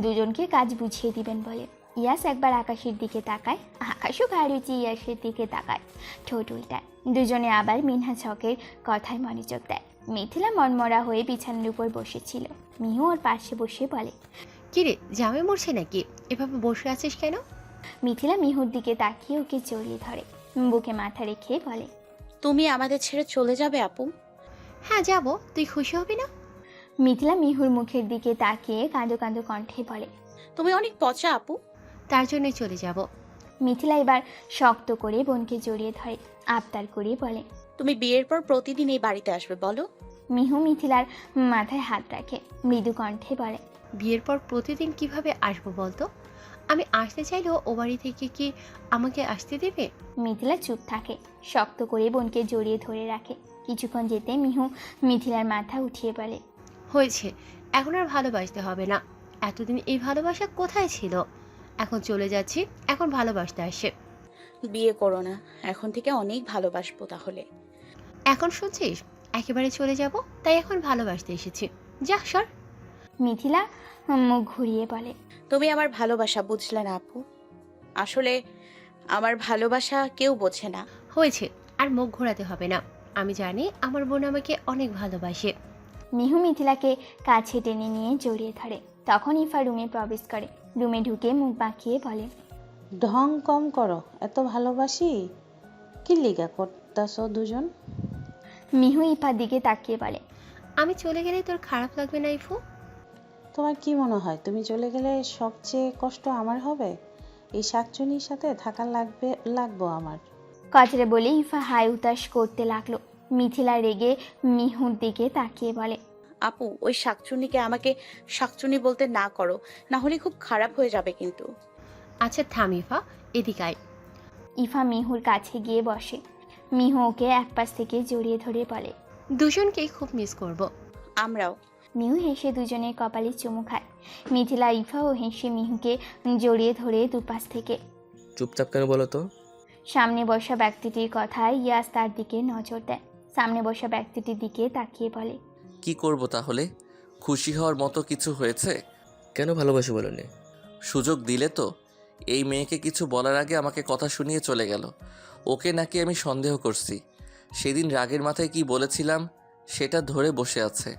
Speaker 3: দুজনকে কাজ বুঝিয়ে দিবেন বলে। ইয়াস একবার আকাশের দিকে তাকায়, আকাশও ঘাড়ুচি ইয়াসের দিকে তাকায়, ঠোঁট উল্টায়। দুজনে আবার মিনহাজ হকের কথায় মনোযোগ দেয়। মিথিলা মনমরা হয়ে বিছানার উপর বসেছিল। মিহু ওর পাশে বসে বলে,
Speaker 8: কিরে, জামে মরছে নাকি? এভাবে বসে আছিস কেন?
Speaker 3: মিথিলা মিহুর দিকে তাকিয়ে ওকে জড়িয়ে ধরে, বুকে মাথা রেখে বলে,
Speaker 2: তুমি আমাদের ছেড়ে চলে যাবে আপু?
Speaker 8: হ্যাঁ যাব, তুই খুশি হবি না?
Speaker 3: মিথিলা মিহুর মুখের দিকে তাকিয়ে কাঁদো কাঁদো কণ্ঠে বলে,
Speaker 2: তুমি অনেক পচা আপু।
Speaker 8: তার জন্যই চলে যাব।
Speaker 3: মিথিলা এবার শক্ত করে বোনকে জড়িয়ে ধরে আবদার করে বলে,
Speaker 2: তুমি বিয়ের পর প্রতিদিন এই বাড়িতে আসবে বলো?
Speaker 3: মিহু মিথিলার মাথায় হাত রাখে, মৃদু কণ্ঠে বলে,
Speaker 8: বিয়ের পর প্রতিদিন কিভাবে আসবো বলতো? আমি আসতে চাইলেও ও বাড়ি থেকে কি আমাকে আসতে দেবে?
Speaker 3: মিথিলা চুপ থাকে, শক্ত করে বোনকে জড়িয়ে ধরে রাখে। কিছুক্ষণ যেতে মিহু মিথিলার মাথা উঠিয়ে বলে,
Speaker 8: হয়েছে, এখন আর ভালোবাসতে হবে না। এতদিন এই ভালোবাসা কোথায় ছিল? এখন চলে যাচ্ছি, এখন ভালোবাসতে আসে।
Speaker 2: বিয়ে করো না, এখন থেকে অনেক ভালোবাসবো তাহলে।
Speaker 8: এখন শুনছিস, একেবারে চলে যাব, তাই এখন ভালোবাসতে এসেছি। যা সর।
Speaker 3: মিথিলা মুখ ঘুরিয়ে বলে,
Speaker 2: তুমি আমার ভালোবাসা বুঝলে না আপু। আসলে আমার ভালোবাসা কেউ বোঝে না।
Speaker 8: হয়েছে, আর মুখ ঘোরাতে হবে না। আমি জানি আমার বোন আমাকে অনেক ভালোবাসে।
Speaker 3: মিহু মিথিলাকে কাছে টেনে নিয়ে জড়িয়ে ধরে। তখন ইফা রুমে প্রবেশ করে। রুমে ঢুকে মুখ বাঁকিয়ে বলে,
Speaker 5: ঢং কম করো, এত ভালোবাসি কি লিগা করতাছো দুজন?
Speaker 3: মিহু ইফার দিকে তাকিয়ে বলে,
Speaker 8: আমি চলে গেলে তোর খারাপ লাগবে না ইফু?
Speaker 5: তোমার কি মনে হয় তুমি চলে গেলে সবচেয়ে কষ্ট আমার হবে? এই শাকচুনির সাথে থাকা লাগবো আমার?
Speaker 3: কথাটা বলে ইফা হাই উতাস করতে লাগলো। মিথিলা রেগে মিহুর দিকে তাকিয়ে বলে,
Speaker 2: আপু, ওই শাকচুনিকে আমাকে শাকচুনি বলতে না করো, না হলে খুব খারাপ হয়ে যাবে কিন্তু।
Speaker 8: আচ্ছা থাম ইফা, এদিকে আয়।
Speaker 3: ইফা মিহুর কাছে গিয়ে বসে। মিহু ওকে এক পাশ থেকে জড়িয়ে ধরে বলে,
Speaker 8: দুজনকেই খুব মিস করব।
Speaker 2: আমরাও।
Speaker 3: মিহু হেসে দুজনের কপালে চুমু খায়। মিথিলা ইফাও হেসে মিহুকে জড়িয়ে ধরে দুপাশ থেকে।
Speaker 11: চুপচাপ কেন বলো তো?
Speaker 3: সামনে বসা ব্যক্তিটির কথায় ইয়াস তার দিকে নজর দেয়। সামনে বসা ব্যক্তিটির দিকে তাকিয়ে বলে,
Speaker 6: কি করব তাহলে? খুশি হওয়ার মতো কিছু হয়েছে?
Speaker 11: কেন ভালোবাসি বলনি?
Speaker 6: সুযোগ দিলে তো। এই মেয়েকে কিছু বলার আগে আমাকে কথা শুনিয়ে চলে গেল। ওকে নাকি আমি সন্দেহ করছি। সেদিন রাগের মাথায় কি বলেছিলাম সেটা ধরে বসে আছে।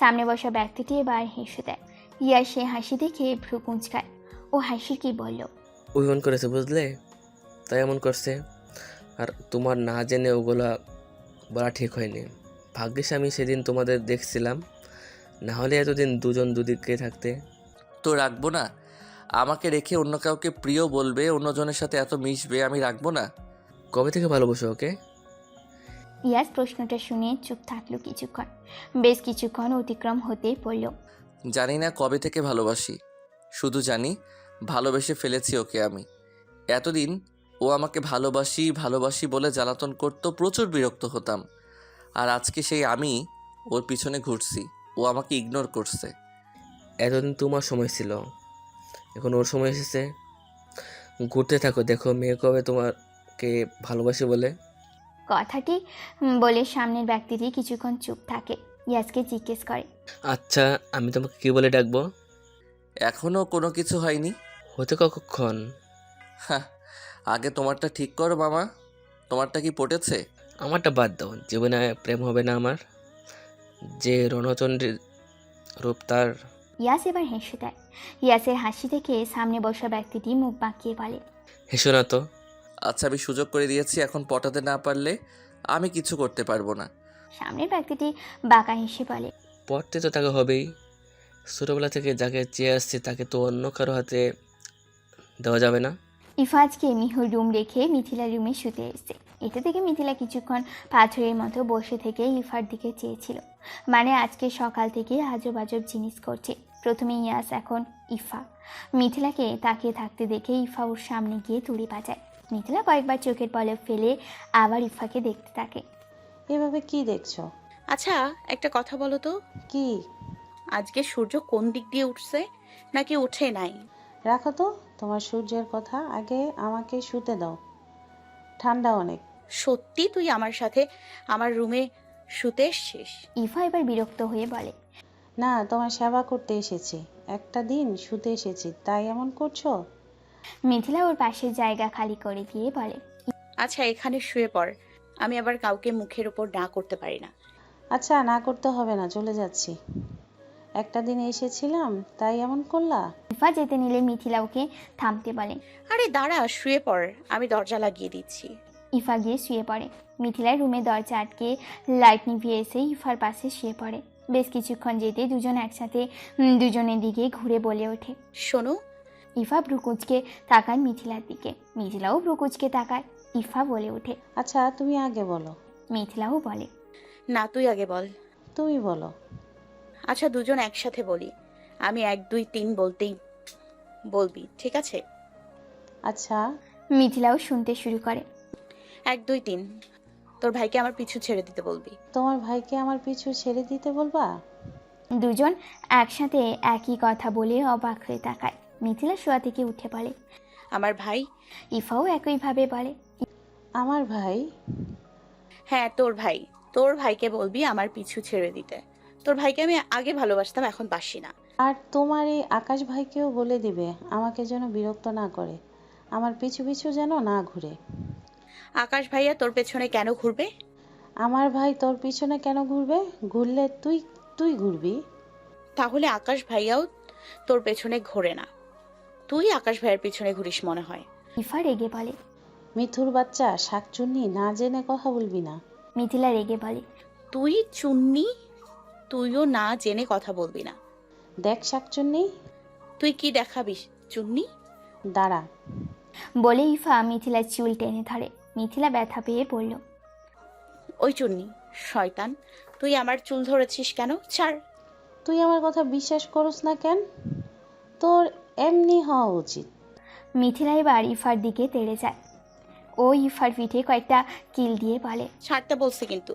Speaker 3: সামনে বসা ব্যক্তিটি এবার হেসে দেয়। ইয়াস সে হাসি দেখে ভ্রু কুঁচকায়। ও হাসি কি বলল,
Speaker 11: অভিমান করেছে বুঝলে, তাই এমন করছে। আর তোমার না জেনে ওগুলা বলা ঠিক হয়নি। ভাগ্যিস আমি সেদিন তোমাদের দেখছিলাম, না হলে এতদিন দুজন দুদিকে থাকতে।
Speaker 6: তো রাখবো না? আমাকে রেখে অন্য কাউকে প্রিয় বলবে, অন্যজনের সাথে এত মিশবে, আমি রাখবো না?
Speaker 11: কবে থেকে ভালোবাসো ওকে?
Speaker 3: ইয়াস প্রশ্নটা শুনে চুপ থাকলো কিছুক্ষণ। বেশ কিছুক্ষণ অতিক্রম হতে পড়ল।
Speaker 6: জানি না কবে থেকে ভালোবাসি, শুধু জানি ভালোবেসে ফেলেছি ওকে আমি। এতদিন ও আমাকে ভালোবাসি ভালোবাসি বলে জ্বালাতন করতো, প্রচুর বিরক্ত হতাম। আর আজকে সেই আমি ওর পিছনে ঘুরছি, ও আমাকে ইগনোর করছে।
Speaker 11: এতদিন তোমার সময় ছিল, এখন ওর সময় এসেছে। ঘুরতে থাকো, দেখো মেয়ে কবে তোমাকে ভালোবাসে বলে।
Speaker 3: কথাটি বলে সামনের ব্যক্তিটি কিছুক্ষণ চুপ থাকে। ইয়াসকে জিজ্ঞেস করে,
Speaker 11: আচ্ছা আমি তোমাকে কি বলে ডাকবো?
Speaker 6: এখনও কোনো কিছু হয়নি।
Speaker 11: হতে কখন?
Speaker 6: হ্যাঁ, আগে তোমারটা ঠিক করো মামা। তোমারটা কি পটেছে?
Speaker 11: আমারটা বাদ দাও, জীবনে প্রেম হবে না আমার। যে রণচণ্ডীর রূপ তার।
Speaker 3: ইয়াস এবার হেসে দেয়। ইয়াসের হাসি দেখে সামনে বসা ব্যক্তিটি মুখ বাঁকিয়ে বলে,
Speaker 11: হেসো না তো।
Speaker 6: আচ্ছা আমি সুযোগ করে দিয়েছি, এখন পটাতে না পারলে আমি কিছু করতে পারবো না।
Speaker 3: সামনের ব্যক্তিটি বাঁকা হেসে বলে,
Speaker 11: পড়তে তো তাকে হবেই। ছোটোবেলা থেকে যাকে চেয়ে আসছে তাকে তো অন্য কারো হাতে দেওয়া যাবে না।
Speaker 3: ইফাজকে মিহুর রুম রেখে মিথিলা রুমে শুতে এসছে। এটা থেকে মিথিলা কিছুক্ষণ পাথরের মতো বসে থেকে ইফার দিকে চেয়েছিল। মানে আজকে সকাল থেকে আজব আজব জিনিস করছে। প্রথমে ইয়াস, এখন ইফা। মিথিলাকে তাকিয়ে থাকতে দেখে ইফা ওর সামনে গিয়ে তুড়ি বাজায়। মিথিলা কয়েকবার চোখের পলক ফেলে আবার ইফাকে দেখতে থাকে।
Speaker 5: এভাবে কি দেখছো?
Speaker 2: আচ্ছা একটা কথা বলো তো,
Speaker 5: কি?
Speaker 2: আজকে সূর্য কোন দিক দিয়ে উঠছে নাকি উঠে নাই?
Speaker 5: রাখো তো তোমার সূর্যের কথা, আগে আমাকে শুতে দাও, ঠান্ডা অনেক।
Speaker 2: সত্যি তুই আমার সাথে আমার রুমে শুতে এসছিস?
Speaker 3: ইফা এবার বিরক্ত হয়ে বলে।
Speaker 5: না, তোমার সেবা করতে এসেছি, একটা দিন শুতে এসেছি, তাই এমন করছো?
Speaker 3: মিথিলা ওর পাশের জায়গা খালি করে দিয়ে বলে।
Speaker 2: আচ্ছা এখানে শুয়ে পড়, আমি আবার কাউকে মুখের উপর না করতে পারি না।
Speaker 5: আচ্ছা, না করতে হবে না, চলে যাচ্ছি, একটা দিন এসেছিলাম তাই এমন করলা?
Speaker 3: ইফা যেতে নিলে মিথিলা ওকে থামতে বলে।
Speaker 2: আরে দাঁড়া, শুয়ে পড়, আমি দরজা লাগিয়ে দিচ্ছি।
Speaker 3: ইফা গিয়ে শুয়ে পড়ে। মিথিলার রুমে দরজা আটকে লাইট নিভিয়ে এসে ইফার পাশে শুয়ে পড়ে। বেশ কিছুক্ষণ যেতে দুজন একসাথে দুজনের দিকে ঘুরে বলে ওঠে।
Speaker 2: শোনো।
Speaker 3: ইফা ভ্রুকুচকে তাকায় মিথিলার দিকে, মিথিলাও ভ্রুকুচকে তাকায়। ইফা বলে ওঠে।
Speaker 5: আচ্ছা তুমি আগে বলো।
Speaker 3: মিথিলাও বলে।
Speaker 2: না তুই আগে বল।
Speaker 5: তুমি বলো।
Speaker 2: আচ্ছা দুজন একসাথে বলি, আমি 1 2 3 বলতেই বলবি, ঠিক আছে?
Speaker 5: আচ্ছা।
Speaker 3: মিথিলাও শুনতে শুরু করে।
Speaker 2: 1 2 3, তোর ভাইকে আমার পিছু ছেড়ে দিতে বলবি।
Speaker 5: তোমার ভাইকে আমার পিছু ছেড়ে দিতে বলবা?
Speaker 3: দুজন একসাথে একই কথা বলে অবাক হয়ে তাকায়। মিথিলা শোয়া থেকে উঠে পড়ে।
Speaker 2: আমার ভাই?
Speaker 3: ইফাও একইভাবে বলে।
Speaker 5: আমার ভাই?
Speaker 2: হ্যাঁ তোর ভাই, তোর ভাইকে বলবি আমার পিছু ছেড়ে দিতে। তোর ভাইকে আমি আগে ভালোবাসতাম, এখন বাসি না।
Speaker 5: আর তোমার এই আকাশ ভাইকেও বলে দিবে আমাকে যেন বিরক্ত না করে, আমার পিছু পিছু যেন না ঘুরে।
Speaker 2: আকাশ ভাইয়া তোর পেছনে কেন ঘুরবে?
Speaker 5: আমার ভাই তোর পিছনে কেন ঘুরবে? ঘুরলে তুই তুই ঘুরবি।
Speaker 2: তাহলে আকাশ ভাইয়াও তোর পেছনে ঘোরে না, তুই আকাশ ভাইয়ের পিছনে ঘুরিস মনে হয়।
Speaker 3: ইফা রেগে বলে।
Speaker 5: মিথুর বাচ্চা, শাকচুন্নি, না জেনে কথা বলবি না।
Speaker 3: মিথিলা রেগে বলে।
Speaker 2: তুই চুন্নি, তুইও না জেনে কথা বলবি না।
Speaker 5: দেখ শাকচুন্নি।
Speaker 2: তুই কি দেখাবিস চুন্নি?
Speaker 5: দাঁড়া।
Speaker 3: বলে ইফা মিথিলার চুল টেনে ধরে। মিথিলা ব্যথা পেয়ে বলল।
Speaker 2: ওই চুন্নি শয়তান, তুই আমার চুল ধরেছিস কেন? ছাড়।
Speaker 5: তুই আমার কথা বিশ্বাস করস না কেন? তোর এমনি হওয়া উচিত।
Speaker 3: মিথিলা এবার ইফার দিকে তেড়ে যায়। ও ইফার পিঠে কয়েকটা কিল দিয়ে বলে।
Speaker 2: ছাড়তে বলছে কিন্তু।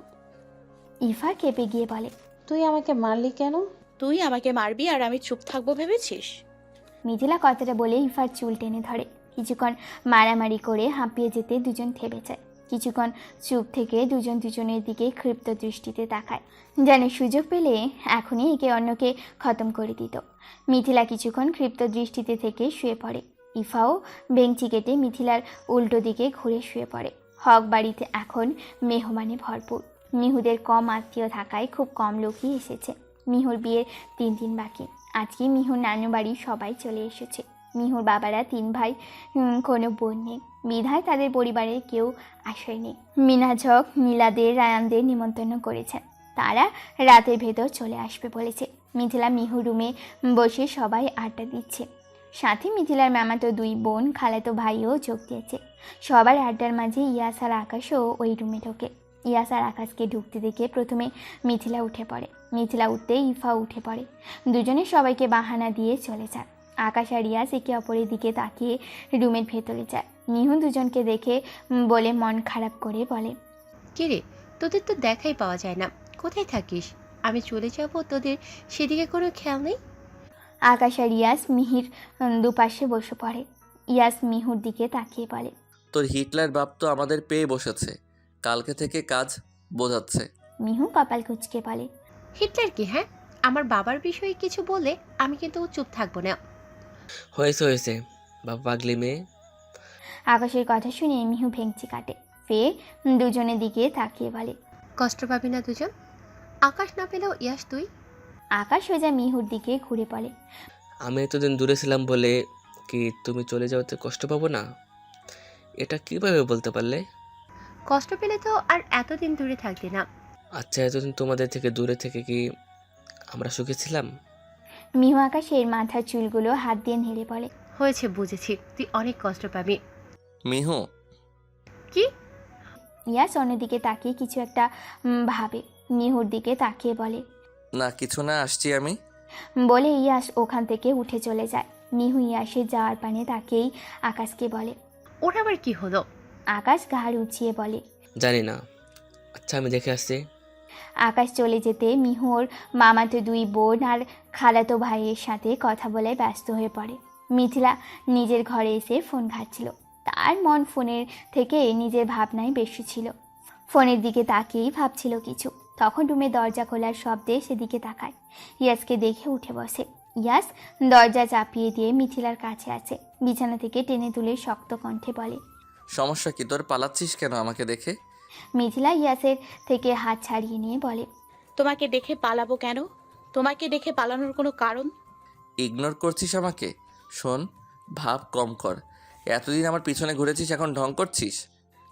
Speaker 3: ইফা কেঁপে গিয়ে বলে।
Speaker 5: তুই আমাকে মারলি কেন?
Speaker 2: তুই আমাকে মারবি আর আমি চুপ থাকবো ভেবেছিস?
Speaker 3: মিথিলা কথাটা বলে ইফার চুল টেনে ধরে। কিছুক্ষণ মারামারি করে হাঁপিয়ে যেতে দুজন থেমে যায়। কিছুক্ষণ চুপ থেকে দুজন দুজনের দিকে ক্ষিপ্ত দৃষ্টিতে তাকায়, যেন সুযোগ পেলে এখনই একে অন্যকে খতম করে দিত। মিথিলা কিছুক্ষণ ক্ষিপ্ত দৃষ্টিতে থেকে শুয়ে পড়ে। ইফাও বেঞ্চি কেটে মিথিলার উল্টো দিকে ঘুরে শুয়ে পড়ে। হক বাড়িতে এখন মেহমানে ভরপুর। মিহুদের কম আত্মীয় থাকায় খুব কম লোকই এসেছে। মিহুর বিয়ের 3 দিন বাকি। আজকে মিহুর নানু বাড়ি সবাই চলে এসেছে। মিহুর বাবারা 3 ভাই, কোনো বোন নেই বিধায় তাদের পরিবারের কেউ আসেনি। মিনাঝক নীলাদের রায়ানদের নিমন্ত্রণ করেছেন, তারা রাতের ভেতর চলে আসবে বলেছে। মিথিলা মিহুর রুমে বসে সবাই আড্ডা দিচ্ছে। সাথে মিথিলার মামাতো 2 বোন, খালাতো ভাইও যোগ দিয়েছে। সবার আড্ডার মাঝে ইয়াস আর আকাশও ওই রুমে ঢোকে। ইয়াস আর আকাশকে ঢুকতে দেখে প্রথমে মিথিলা উঠে পড়ে। মিথিলা উঠতেই ইফা উঠে পড়ে। দুজনে সবাইকে বাহানা দিয়ে চলে যায়। আকাশ আর ইয়াস একে অপরের দিকে তাকিয়ে রুমের ভেতরে যায়। মিহু দুজনকে দেখে বলে মন খারাপ করে বলে।
Speaker 8: কিরে, তোদের তো দেখাই পাওয়া যায় না, কোথায় থাকিস? আমি চলে যাব, তোদের সেদিকে কোনো খেয়াল নেই।
Speaker 3: আকাশ আর ইয়াস মিহির দুপাশে বসে পড়ে। ইয়াস মিহুর দিকে তাকিয়ে বলে।
Speaker 6: তোর হিটলার বাপ তো আমাদের পেয়ে বসেছে, কালকে থেকে কাজ বোঝাচ্ছে।
Speaker 3: মিহু কপাল কুঁচকে বলে।
Speaker 8: হিটলার কি? হ্যাঁ, আমার বাবার বিষয়ে কিছু বলে আমি কিন্তু চুপ থাকবো না।
Speaker 11: হয়েছে বাবা পাগলি মেয়ে।
Speaker 3: আকাশের কথা শুনে মিহু ভেঙচি কাটে। ফের দুজনের দিকে তাকিয়ে বলে।
Speaker 8: কষ্ট পাবি না দুজন? আকাশ না পেলেও ইয়াস তুই।
Speaker 3: আকাশ সোজা মিহুর দিকে ঘুরে বলে।
Speaker 11: আমি এতদিন দূরে ছিলাম বলে কি তুমি চলে যাওয়াতে কষ্ট পাবো না? এটা কিভাবে বলতে পারলে?
Speaker 8: কষ্ট পেলে তো আর এতদিন দূরে থাকতি না।
Speaker 11: আচ্ছা এতদিন তোমাদের থেকে দূরে থেকে কি আমরা সুখী ছিলাম?
Speaker 3: মিহু আকাশের মাথার চুলগুলো হাত দিয়ে নেড়ে বলে।
Speaker 8: হয়েছে, বুঝেছি, তুই অনেক কষ্ট পাবি।
Speaker 6: মিহু।
Speaker 8: কি?
Speaker 3: ইয়াস অন্যদিকে তাকিয়ে কিছু একটা ভাবে। মিহুর দিকে তাকিয়ে বলে।
Speaker 6: না কিছু না, আসছি আমি।
Speaker 3: বলে ইয়াস ওখান থেকে উঠে চলে যায়। মিহু ইয়াসের যাওয়ার পানে তাকেই আকাশকে বলে।
Speaker 8: ওর আবার কি হলো?
Speaker 3: আকাশ ঘাড় উঁচিয়ে বলে।
Speaker 11: জানি না। আচ্ছা আমি দেখে আসছি।
Speaker 3: আকাশ চলে যেতে মিহুর মামাতো 2 বোন আর খালাতো ভাইয়ের সাথে কথা বলে ব্যস্ত হয়ে পড়ে। মিথিলা নিজের ঘরে এসে ফোন ঘাটছিল। তার মন ফোনের থেকে নিজের ভাবনায় বেশি ছিল। ফোনের দিকে তাকিয়েই ভাবছিল কিছু। তখন রুমে দরজা খোলার শব্দে সেদিকে তাকায়। ইয়াসকে দেখে উঠে বসে। ইয়াস দরজা চাপিয়ে দিয়ে মিথিলার কাছে আছে। বিছানা থেকে টেনে তুলে শক্ত কণ্ঠে বলে।
Speaker 6: সমস্যা কি তোর? পালাচ্ছিস কেন আমাকে দেখে?
Speaker 3: মিথিলা ইয়াসের থেকে হাত ছাড়িয়ে নিয়ে বলে।
Speaker 2: তোমাকে দেখে পালাবো কেন? তোমাকে দেখে পালানোর কোনো কারণ?
Speaker 6: ইগনোর করছিস আমাকে? শোন, ভাব কম কর। এতদিন আমার পিছনে ঘুরেছিস, এখন ঢং করছিস?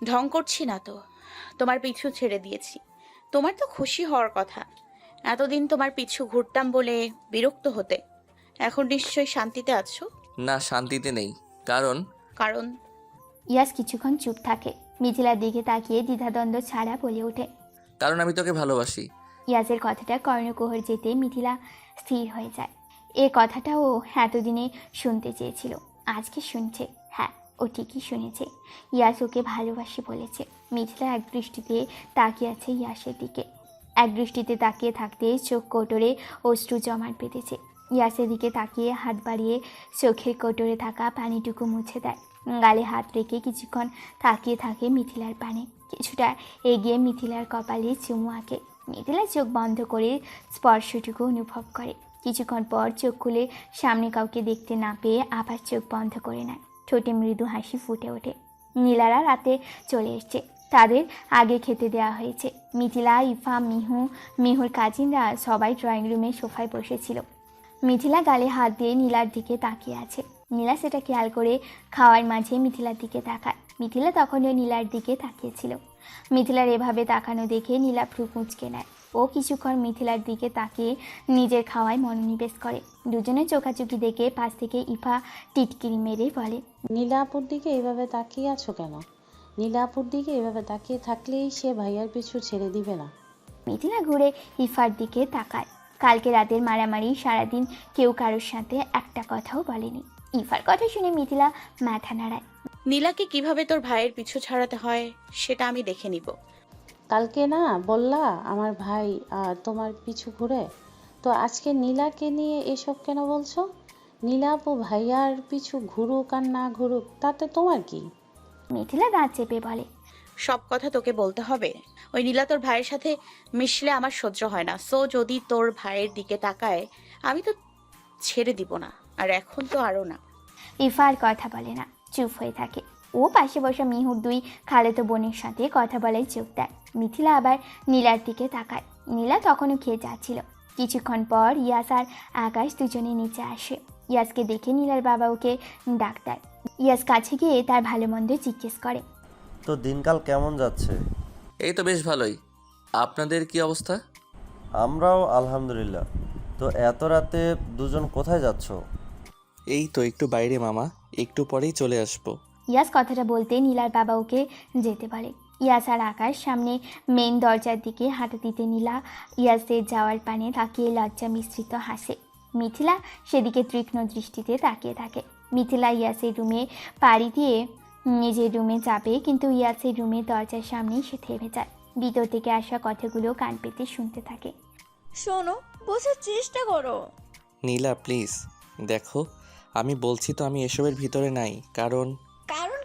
Speaker 2: ঢং করছি না তো, তোমার পিছু ছেড়ে দিয়েছি। তোমার তো খুশি হওয়ার কথা। এতদিন তোমার পিছু ঘুরতাম বলে বিরক্ত হতে। এখন নিশ্চয়ই শান্তিতে আছো।
Speaker 6: না, শান্তিতে নেই। কারণ
Speaker 2: কারণ
Speaker 3: ইয়াস কিছুক্ষণ চুপ থাকে। মিথিলার দিকে তাকিয়ে দ্বিধাদ্বন্দ্ব ছাড়া বলে ওঠে।
Speaker 6: কারণ আমি তোকে ভালোবাসি।
Speaker 3: ইয়াসের কথাটা কর্ণকুহর যেতে মিথিলা স্থির হয়ে যায়। এ কথাটা ও এতদিনে শুনতে চেয়েছিল, আজকে শুনছে। হ্যাঁ, ও ঠিকই শুনেছে। ইয়াস ওকে ভালোবাসি বলেছে। মিথিলা এক দৃষ্টিতে তাকিয়ে আছে ইয়াসের দিকে। এক দৃষ্টিতে তাকিয়ে থাকতে চোখ কোটরে অশ্রু জমাট বেঁধেছে। ইয়াসের দিকে তাকিয়ে হাত বাড়িয়ে চোখের কোটরে থাকা পানিটুকু মুছে দেয়। গালে হাত রেখে কিছুক্ষণ তাকিয়ে থাকে মিথিলার পানে। কিছুটা এগিয়ে মিথিলার কপালে চুমু আঁকে। মিথিলা চোখ বন্ধ করে স্পর্শটুকু অনুভব করে। কিছুক্ষণ পর চোখ খুলে সামনে কাউকে দেখতে না পেয়ে আবার চোখ বন্ধ করে নেয়। ঠোঁটে মৃদু হাসি ফুটে ওঠে। নীলারা রাতে চলে এসছে। তাদের আগে খেতে দেওয়া হয়েছে। মিথিলা, ইফা, মিহুর কাজিনরা সবাই ড্রয়িং রুমে সোফায় বসেছিল। মিথিলা গালে হাত দিয়ে নীলার দিকে তাকিয়ে আছে। নীলা সেটা খেয়াল করে খাওয়ার মাঝে মিথিলার দিকে তাকায়। মিথিলা তখনও নীলার দিকে তাকিয়েছিল। মিথিলার এভাবে তাকানো দেখে নীলা ভ্রু কুঁচকে নেয়। ও কিছুক্ষণ মিথিলার দিকে তাকিয়ে নিজের খাওয়ায় মনোনিবেশ করে। দুজনে চোখাচোখি দেখে পাশ থেকে ইফা টিটকিরি মেরে বলে।
Speaker 5: নীলাপুর দিকে এইভাবে তাকিয়ে আছো কেন? নীলাপুর দিকে এইভাবে তাকিয়ে থাকলেই সে ভাইয়ার পিছু ছেড়ে দিবে না।
Speaker 3: মিথিলা ঘুরে ইফার দিকে তাকায়। কালকে রাতের মারামারি, সারাদিন কেউ কারোর সাথে একটা কথাও বলেনি। ইফার কথা শুনে মিথিলা মাথা নাড়ায়।
Speaker 2: নীলাকে কিভাবে তোর ভাইয়ের পিছু ছাড়াতে হয় সেটা আমি দেখে নিব।
Speaker 5: কালকে না বললা আমার ভাই তোমার পিছু ঘুরে, তো আজকে নীলাকে নিয়ে এসব কেন বলছো? নীলাপু ভাইয়ার পিছু ঘুরুক আর না ঘুরুক তাতে তোমার কি?
Speaker 3: মিথিলা দাঁত চেপে বলে।
Speaker 2: সব কথা তোকে বলতে হবে? ওই নীলা তোর ভাইয়ের সাথে মিশলে আমার সহ্য হয় না। সো যদি তোর ভাইয়ের দিকে তাকায় আমি তো ছেড়ে দিব না, আর এখন তো আরও না।
Speaker 3: ইফা আর কথা বলে না, চুপ হয়ে থাকে। ও পাশে বসা মিহুর 2 খালাতো বোনের সাথে কথা বলায় চোখ দেয়। মিথিলা আবার নীলার দিকে তাকায়। নীলা তখনও খেয়ে যাচ্ছিল। কিছুক্ষণ পর ইয়াস আর আকাশ দুজনে নিচে আসে। ইয়াসকে দেখে নীলার বাবা ওকে ডাক দেয়। ইয়াস কাছে গিয়ে তার ভালো মন্দ জিজ্ঞেস করে।
Speaker 12: তো দিনকাল কেমন যাচ্ছে?
Speaker 6: এই তো বেশ ভালোই। আপনাদের কি অবস্থা?
Speaker 12: আমরাও আলহামদুলিল্লাহ। তো এত রাতে দুজন কোথায় যাচ্ছ?
Speaker 6: এই তো একটু বাইরে মামা, একটু পরেই চলে আসবো।
Speaker 3: ইয়াস কথাটা বলতে নীলার বাবা ওকে যেতে বলে। ইয়াস আর আকাশ সামনে মেইন দরজার দিকে হাঁটা দিতে নীলা ইয়াসের যাওয়ার পানে তাকিয়ে লজ্জা মিশ্রিত হাসে। মিথিলা সেদিকে তীক্ষ্ণ দৃষ্টিতে তাকিয়ে থাকে। মিথিলা ইয়াসের রুমে পাড়ি দিয়ে নিজের রুমে যাবে, কিন্তু ইয়াসের রুমের দরজার সামনেই সে থেমে যায়। ভিতর থেকে আসা কথাগুলো কান পেতে শুনতে থাকে।
Speaker 1: শোনো, বোঝার চেষ্টা করো।
Speaker 6: নীলা প্লিজ দেখো, আমি বলছি তো আমি এসবের ভিতরে নাই। কারণ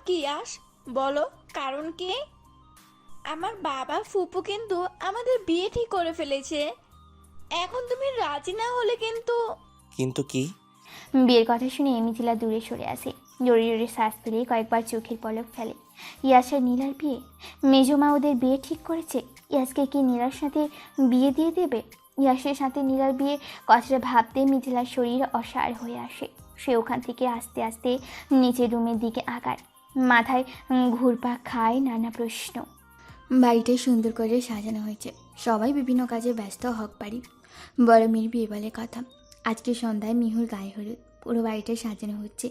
Speaker 1: কি আস বলো, কারণ কি? আমার বাবা ফুপু কিন্তু আমাদের বিয়ে ঠিক করে ফেলেছে। এখন তুমি রাজি না হলে
Speaker 6: কিন্তু কি?
Speaker 3: বিয়ের কথা শুনে মিথিলা দূরে সরে আসে। জোরে জোরে শ্বাস ফেলে কয়েকবার চোখের পলক ফেলে। ইয়াস আর নীলার বিয়ে? মেজমা ওদের বিয়ে ঠিক করেছে। ইয়াসকে কি নীলার সাথে বিয়ে দিয়ে দেবে? ইয়াসের সাথে নীলার বিয়ে কথাটা ভাবতে মিথিলার শরীর অসাড় হয়ে আসে। সে ওখান থেকে আস্তে আস্তে নিচের রুমের দিকে আগায়। মাথায় ঘুরপাক খায় নানা প্রশ্ন। বাড়িটা সুন্দর করে সাজানো হয়েছে। সবাই বিভিন্ন কাজে ব্যস্ত হক পারি। বড় মেয়ের বিয়ে বলে কথা। আজকে সন্ধ্যায় মিহুর গায়ে হলুদ। পুরো বাড়িটা সাজানো হচ্ছে।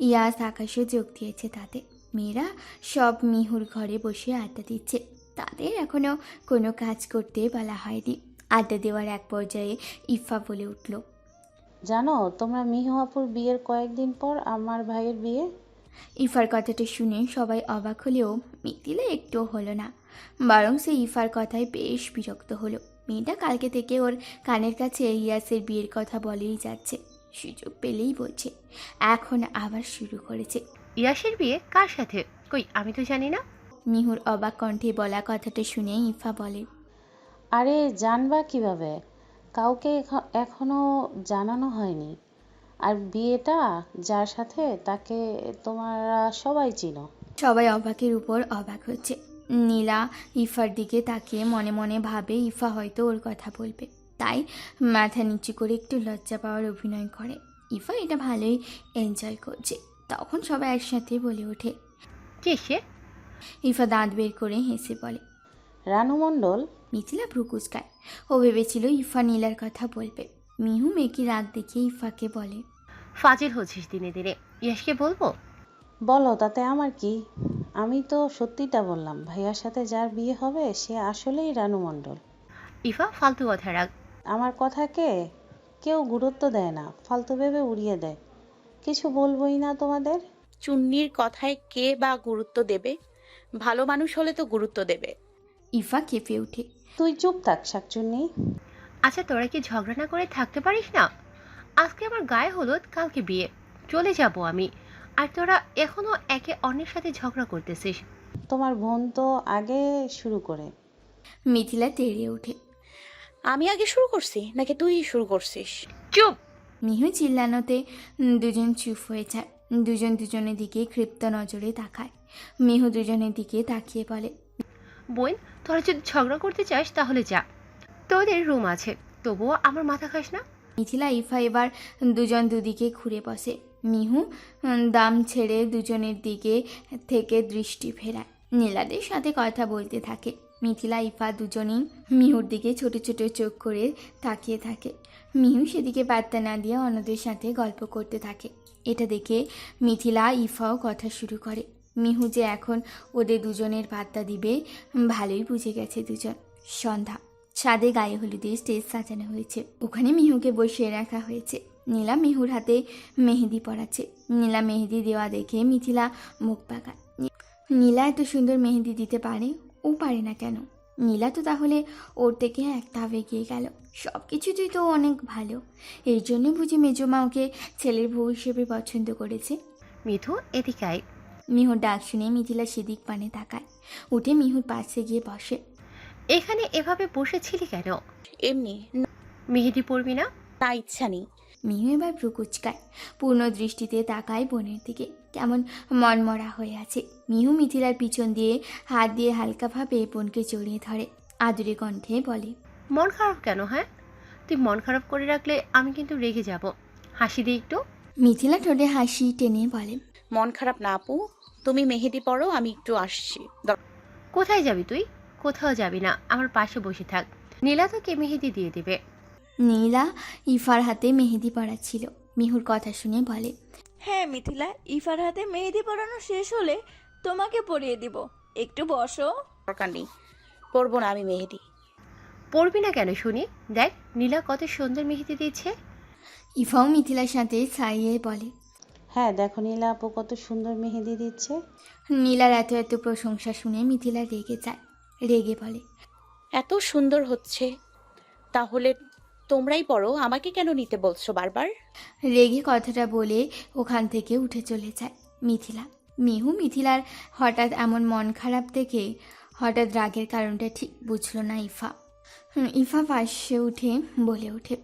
Speaker 3: ইয়াস আকাশও যোগ দিয়েছে তাতে। মেয়েরা সব মিহুর ঘরে বসে আড্ডা দিচ্ছে। তাদের এখনও কোনো কাজ করতে বলা হয়নি। আড্ডা দেওয়ার এক পর্যায়ে ইফা বলে উঠল,
Speaker 5: জানো তোমরা মিহু আপুর বিয়ের কয়েকদিন পর আমার ভাইয়ের বিয়ে।
Speaker 3: ইফার কথাটা শুনে সবাই অবাক হলেও মিথিলা একটুও হলো না, বরং সে ইফার কথায় বেশ বিরক্ত হলো। মেয়েটা কালকে থেকে ওর কানের কাছে ইয়াসের বিয়ের কথা বলেই যাচ্ছে, সুযোগ পেলেই বলছে, এখন আবার শুরু করেছে।
Speaker 8: ইয়াসের বিয়ে কার সাথে? কই, আমি তো জানি না।
Speaker 3: মিহুর অবাক কণ্ঠে বলা কথাটা শুনে ইফা বলে,
Speaker 5: আরে জানবা কিভাবে, কাউকে এখনো জানানো হয়নি। আর বিয়েটা যার সাথে তাকে তোমরা সবাই চিনো।
Speaker 3: সবাই অবাকের উপর অবাক হচ্ছে। নীলা ইফার দিকে তাকিয়ে মনে মনে ভাবে ইফা হয়তো ওর কথা বলবে, তাই মাথা নিচু করে একটু লজ্জা পাওয়ার অভিনয় করে। ইফা এটা ভালোই এনজয় করছে। তখন সবাই একসাথে বলে ওঠে,
Speaker 8: কে সে?
Speaker 3: ইফা দাঁত বের করে হেসে বলে,
Speaker 5: রানু মণ্ডল।
Speaker 3: মিথিলা ভ্রু কুঁচকায়। ও ভেবেছিল ইফা নীলার কথা বলবে। মিহু মেকি রাগ দেখিয়ে ইফাকে বলে,
Speaker 8: ফাজিল হচ্ছিস দিনে দিনে। ইয়াসকে বলবো?
Speaker 5: বলো, তাতে আমার কি। আমি তো সত্যিটা বললাম, ভাইয়ার সাথে যার বিয়ে হবে সে আসলেই রানু মণ্ডল।
Speaker 8: ইফা ফালতু কথা রাখ।
Speaker 5: আমার কথাকে কেউ গুরুত্ব দেয় না, ফালতু ভেবে উড়িয়ে দেয়। কিছু বলবোই না তোমাদের।
Speaker 2: চুন্নির কথায় কে বা গুরুত্ব দেবে? ভালো মানুষ হলে তো গুরুত্ব দেবে।
Speaker 3: ইফা কেঁপে ওঠে।
Speaker 5: তুই চুপ থাক শাকচুন্নি।
Speaker 8: আচ্ছা, তোরা কি ঝগড়া না করে থাকতে পারিস না? আজকে আমার গায়ে হলুদ, কালকে বিয়ে, চলে যাব আমি, আর তোরা এখনো একে অন্যের সাথে ঝগড়া করতেছিস।
Speaker 5: তোমার বোন তো আগে শুরু করে।
Speaker 3: মিথিলা তেড়ে ওঠে।
Speaker 2: আমি আগে শুরু করছি নাকি তুই শুরু করছিস?
Speaker 8: চুপ!
Speaker 3: মিহু চিল্লানোতে দুজন চুপ হয়ে যায়। দুজন দুজনের দিকে ক্ষিপ্ত নজরে তাকায়। মিহু দুজনের দিকে তাকিয়ে বলে,
Speaker 8: বোন, তোরা যদি ঝগড়া করতে চাস তাহলে যা, তোদের রুম আছে, তবুও আমার মাথা খাস না।
Speaker 3: মিথিলা ইফা এবার দুজন দুদিকে ঘুরে বসে। মিহু দাম ছেড়ে দুজনের দিকে থেকে দৃষ্টি ফেরায়, নীলাদের সাথে কথা বলতে থাকে। মিথিলা ইফা দুজনেই মিহুর দিকে ছোট ছোট চোখ করে তাকিয়ে থাকে। মিহু সেদিকে পাত্তা না দিয়ে অন্যদের সাথে গল্প করতে থাকে। এটা দেখে মিথিলা ইফাও কথা শুরু করে। মিহু যে এখন ওদের দুজনের পাত্তা দিবে ভালোই বুঝে গেছে দুজন। সন্ধ্যা, ছাদে গায়ে হলুদের স্টেজ সাজানো হয়েছে। ওখানে মিহুকে বসিয়ে রাখা হয়েছে। নীলা মিহুর হাতে মেহেদি পরাচ্ছে। নীলা মেহেদি দেওয়া দেখে মিথিলা মুখ পাকায়। নীলা এত সুন্দর মেহেদি দিতে পারে, ও পারে না কেন? নীলা তো তাহলে ওর থেকে এক ধাপ এগিয়ে গেল। সব কিছুতেই তো অনেক ভালো। এই জন্য বুঝি মেজমা ওকে ছেলের বউ হিসেবে পছন্দ করেছে।
Speaker 8: মিঠু, এদিকে আয়।
Speaker 3: মিহুর ডাক শুনে মিথিলা সেদিক পানে তাকায়। উঠে মিহুর পাশে গিয়ে বসে।
Speaker 8: এখানে এভাবে বসেছিলি কেন?
Speaker 2: এমনি।
Speaker 8: মেহেদি পরবি না?
Speaker 2: না, ইচ্ছা নেই।
Speaker 3: মিহু এবার ভ্রু কুঁচকায়। পূর্ণ দৃষ্টিতে তাকায় বোনের দিকে, কেমন মনমরা হয়ে আছে। মিহু মিথিলার পিছন দিয়ে হাত দিয়ে হালকাভাবে বোনকে জড়িয়ে ধরে। আদুরে কণ্ঠে বলে,
Speaker 8: মন খারাপ কেন? হ্যাঁ, তুই মন খারাপ করে রাখলে আমি কিন্তু রেগে যাব। হাসি দে একটু।
Speaker 3: মিথিলা ঠোঁটে হাসি টেনে বলে,
Speaker 2: মন খারাপ না আপু, তুমি মেহেদি পরো, আমি একটু আসছি।
Speaker 8: কোথায় যাবি তুই? কোথাও যাবি না, আমার পাশে বসে থাক। নীলা তোকে মেহেদি দিয়ে দিবে।
Speaker 3: নীলা ইফার হাতে মেহেদি পরাচ্ছিল। মিহুর কথা শুনে বলে,
Speaker 13: হ্যাঁ মিথিলা, ইফার হাতে মেহেদি পরানো শেষ হলে তোমাকে পরিয়ে দিব, একটু বসো।
Speaker 2: দরকার নেই, পরবো না আমি মেহেদি।
Speaker 8: পরবি না কেন শুনি? দেখ নীলা কত সুন্দর মেহেদি দিচ্ছে।
Speaker 3: ইফাও মিথিলার সাথে ছাইয়ে বলে,
Speaker 5: হ্যাঁ দেখো নীলা আপু কত সুন্দর মেহেদি দিচ্ছে।
Speaker 3: নীলার এত এত প্রশংসা শুনে মিথিলা রেগে যায়। রেগে বলে,
Speaker 2: এত সুন্দর হচ্ছে, তাহলে তোমরাই পড়ো, আমাকে কেন নিতে বলছো বারবার?
Speaker 3: রেগে কথাটা বলে ওখান থেকে উঠে চলে যায় মিথিলা। মিহু মিথিলার হঠাৎ এমন মন খারাপ দেখে হঠাৎ রাগের কারণটা ঠিক বুঝলো না ইফা। ইফা পাশে উঠে বলে ওঠে,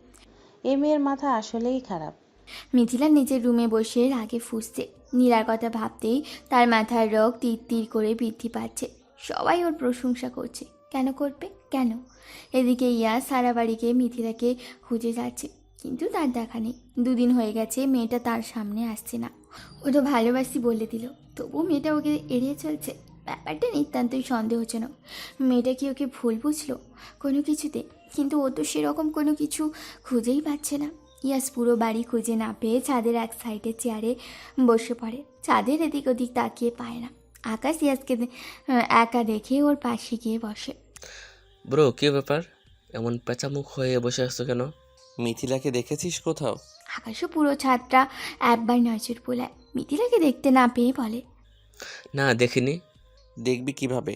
Speaker 5: এ মেয়ের মাথা আসলেই খারাপ।
Speaker 3: মিথিলা নিজের রুমে বসে রাগে ফুঁসছে। নীলার কথা ভাবতেই তার মাথার রগ তীর তীর করে বৃদ্ধি পাচ্ছে। সবাই ওর প্রশংসা করছে, কেন করবে কেন? এদিকে ইয়া সারা বাড়িকে মিথিলাকে খুঁজে যাচ্ছে, কিন্তু তার দেখা নেই। 2 দিন হয়ে গেছে মেয়েটা তার সামনে আসছে না। ও তো ভালোবাসি বলে দিল, তবু মেয়েটা ওকে এড়িয়ে চলছে। ব্যাপারটা নিতান্তই সন্দেহজনক। মেয়েটা কি ওকে ভুল বুঝলো কোনো কিছুতে? কিন্তু ও তো সেরকম কোনো কিছু খুঁজেই পাচ্ছে না। ইয়াস পুরো বাড়ি খুঁজে না পেয়ে ছাদের এক সাইডে চেয়ারে বসে পড়ে। ছাদের এদিক ওদিক তাকিয়ে পায় না। আকাশ ইয়াসকে একা দেখে ওর পাশে গিয়ে বসে।
Speaker 11: ব্রো, কি ব্যাপার? এমন পেঁচামুখ হয়ে বসে আসছো কেন?
Speaker 6: মিথিলাকে দেখেছিস কোথাও?
Speaker 3: আকাশও পুরো ছাদটা একবার নজর বোলায়, মিথিলাকে দেখতে না পেয়ে বলে,
Speaker 11: না দেখিনি।
Speaker 6: দেখবি কিভাবে?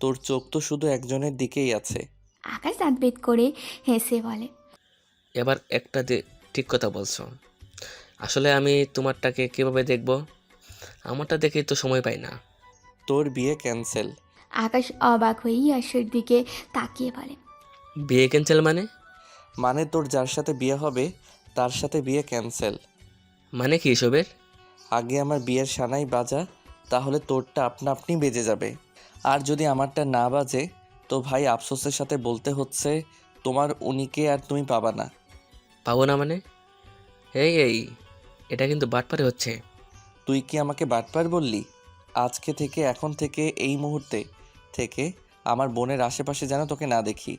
Speaker 6: তোর চোখ তো শুধু একজনের দিকেই আছে।
Speaker 3: আকাশ দাঁত বেত করে হেসে বলে,
Speaker 11: এবার একটা ঠিক কথা বলছো। আসলে আমি তোমারটাকে কিভাবে দেখব? আমারটা দেখেই তো সময় পাই না।
Speaker 6: তোর বিয়ে ক্যান্সেল।
Speaker 3: আকাশ অবাক হয়ে ইয়াসের দিকে তাকিয়ে বলে,
Speaker 11: বিয়ে ক্যান্সেল মানে?
Speaker 6: মানে তোর যার সাথে বিয়ে হবে তার সাথে বিয়ে ক্যান্সেল।
Speaker 11: মানে কি এসবের?
Speaker 6: আগে আমার বিয়ের সানাই বাজা, তাহলে তোরটা আপনা আপনি বেজে যাবে। আর যদি আমারটা না বাজে তো ভাই আফসোসের সাথে বলতে হচ্ছে তোমার উনিকে আর তুমি পাবা না।
Speaker 11: পাবো না মানে? এই এটা কিন্তু বাটপারে হচ্ছে।
Speaker 6: তুই কি আমাকে বাটপার বললি? আজকে থেকে, এখন থেকে, এই মুহূর্তে থেকে আমার বোনের আশেপাশে যেন তোকে না দেখি।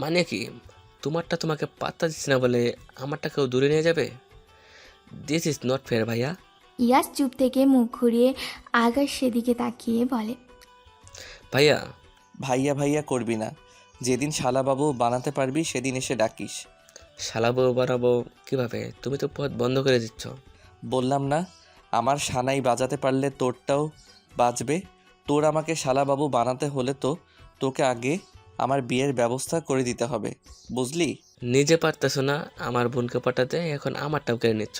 Speaker 11: মানে কি? তোমারটা তোমাকে পাত্তা দিচ্ছে না বলে আমারটা কেউ দূরে নিয়ে যাবে? দিস ইজ নট ফেয়ার ভাইয়া।
Speaker 3: ইয়াস চুপ থেকে মুখ ঘুরিয়ে আকাশ সেদিকে তাকিয়ে বলে,
Speaker 11: ভাইয়া।
Speaker 6: ভাইয়া ভাইয়া করবি না। যেদিন শালাবাবু বানাতে পারবি সেদিন এসে ডাকিস।
Speaker 11: শালাবো বানাবো কিভাবে? তুমি তো পথ বন্ধ করে দিচ্ছ।
Speaker 6: বললাম না, আমার সানাই বাজাতে পারলে তোরটাও বাজবে। তোর আমাকে শালাবাবু বানাতে হলে তো তোকে আগে আমার বিয়ের ব্যবস্থা করে দিতে হবে, বুঝলি?
Speaker 11: নিজে পারতেছো না আমার বোনকে পাঠাতে, এখন আমারটাও কেড়ে নিচ্ছ।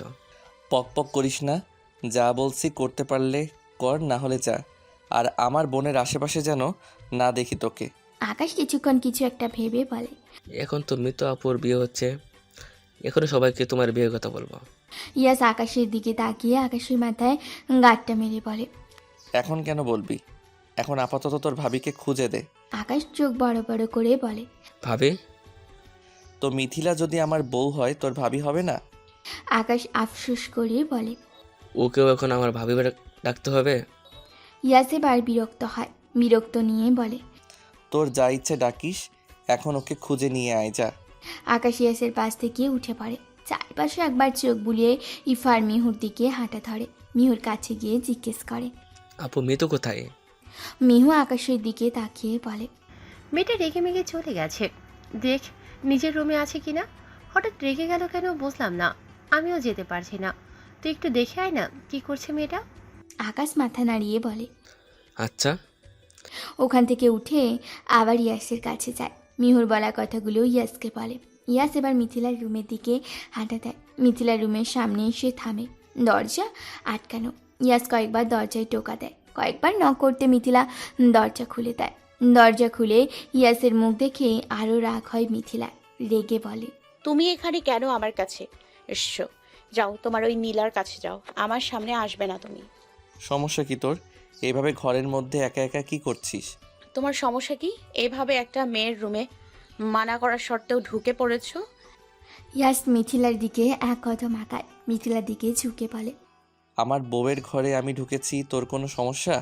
Speaker 6: পক পক করিস না। যা বলছি করতে পারলে কর, না হলে যা। আর আমার বোনের আশেপাশে যেন না দেখি তোকে।
Speaker 3: আকাশ কিছুক্ষণ কিছু একটা ভেবে বলে,
Speaker 11: এখন তো মৃত আপুর বিয়ে হচ্ছে, এখনই সবাইকে তোমার বিয়ের কথা বলবো।
Speaker 3: ইয়াস আকাশের দিকে তাকিয়ে আকাশের মাথায় গাঁটটা মেরে বলে,
Speaker 6: এখন কেন বলবি? এখন আপাতত তোর ভাবিকে খুঁজে দে।
Speaker 3: আকাশ চোখ বড় বড় করে বলে,
Speaker 11: ভাবি?
Speaker 6: তো মিথিলা যদি আমার বউ হয় তোর ভাবি হবে না?
Speaker 3: আকাশ আফসোস করে বলে।
Speaker 11: ওকেও এখন আমার ভাবি ডাকতে হবে?
Speaker 3: ইয়াস এবার বিরক্ত হয়, বিরক্ত নিয়ে বলে,
Speaker 6: তোর যা ইচ্ছে ডাকিস, এখন ওকে খুঁজে নিয়ে আয় যা।
Speaker 3: আকাশ ইয়াসের পাশ থেকে উঠে পড়ে, চারপাশে একবার চোখ বুলিয়ে ইফার মিহুর দিকে হাঁটা ধরে। মিহুর কাছে গিয়ে জিজ্ঞেস করে,
Speaker 11: আপু মৃত কোথায়?
Speaker 3: মিহু আকাশের দিকে তাকিয়ে বলে,
Speaker 8: মেয়েটা রেগে মেগে চলে গেছে, দেখ নিজের রুমে আছে কিনা। হঠাৎ রেগে গেল কেন বুঝলাম না, আমিও যেতে পারছি না। তুই একটু দেখে আয় না কি করছে মেয়েটা।
Speaker 3: আকাশ মাথা নাড়িয়ে বলে।
Speaker 11: আচ্ছা।
Speaker 3: ওখান থেকে উঠে আবার ইয়াসের কাছে যায়। মিহুর বলা কথাগুলো ইয়াসকে বলে। ইয়াস এবার মিথিলার রুমের দিকে হাঁটা দেয়। মিথিলার রুমের সামনে এসে থামে, দরজা আটকানো। ইয়াস কয়েকবার দরজায় টোকা দেয়, কয়েকবার নক করতে মিথিলা দরজা খুলে দেয়। দরজা খুলে ইয়াসের মুখ দেখে আরও রাগ হয় মিথিলা, রেগে বলে,
Speaker 2: তুমি এখানে কেন আমার কাছে এসছো? যাও তোমার ওই নীলার কাছে যাও, আমার সামনে আসবে না তুমি।
Speaker 6: সমস্যা কি তোর? এভাবে ঘরের মধ্যে একা একা কি করছিস?
Speaker 2: তোমার সমস্যা কি? এভাবে একটা মেয়ের রুমে মানা করার সত্ত্বেও ঢুকে পড়েছো।
Speaker 3: ইয়াস মিথিলার দিকে এক কথা মাকায়, মিথিলার দিকে ঝুঁকে বলে,
Speaker 6: আমার বউয়ের ঘরে আমি ঢুকেছি, তোর কোনো সমস্যা?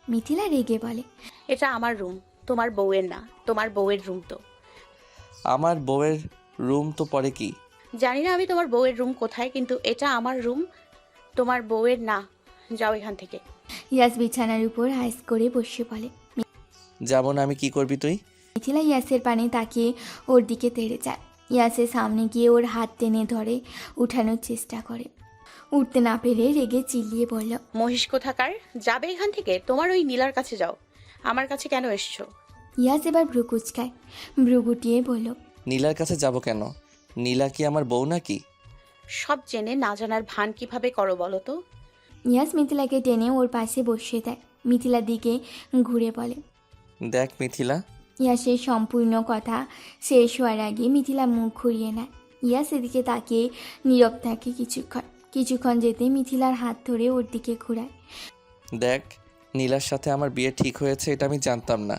Speaker 3: মিথিলা রেগে বলে,
Speaker 2: এটা আমার রুম, তোমার বউয়ের না। তোমার বউয়ের রুম তো।
Speaker 6: আমার বউয়ের রুম তো পরে কি?
Speaker 2: জানি না আমি তোমার বউয়ের রুম কোথায়, কিন্তু এটা আমার রুম, তোমার বউয়ের না। যাও এখান থেকে।
Speaker 3: ইয়াস বিছানার উপর হাইস করে বসে বলে।
Speaker 6: যেমন আমি কি করবি তুই?
Speaker 3: মিথিলা ইয়াসের পানে তাকিয়ে ওর দিকে তেড়ে যায়। ইয়াসের সামনে গিয়ে ওর হাত টেনে ধরে উঠানোর চেষ্টা করে। উঠতে না পেরে রেগে চিল্লিয়ে বলল,
Speaker 2: মহিষ কোথাকার, যাবে এখান থেকে। তোমার ওই নীলার কাছে যাও, আমার কাছে কেন এসছো?
Speaker 3: ইয়াস এবার ভ্রু কুচকায়, ভ্রু গুটিয়ে বলল,
Speaker 6: নীলার কাছে যাব কেন? নীলা কি আমার বউ নাকি?
Speaker 2: সব জেনে না জানার ভান কিভাবে করো বলো তো?
Speaker 3: ইয়াস মিথিলাকে টেনে ওর পাশে বসিয়ে দেয়। মিথিলার দিকে ঘুরে বলে।
Speaker 6: দেখ মিথিলা।
Speaker 3: ইয়াসের সম্পূর্ণ কথা শেষ হওয়ার আগে মিথিলা মুখ ঘুরিয়ে নেয়। ইয়াস এদিকে তাকিয়ে নীরব থাকে কিছুক্ষণ যেতে মিথিলার হাত ধরে ওর দিকে ঘুরায়।
Speaker 6: দেখ, নীলার সাথে আমার বিয়ে ঠিক হয়েছে এটা আমি জানতাম না।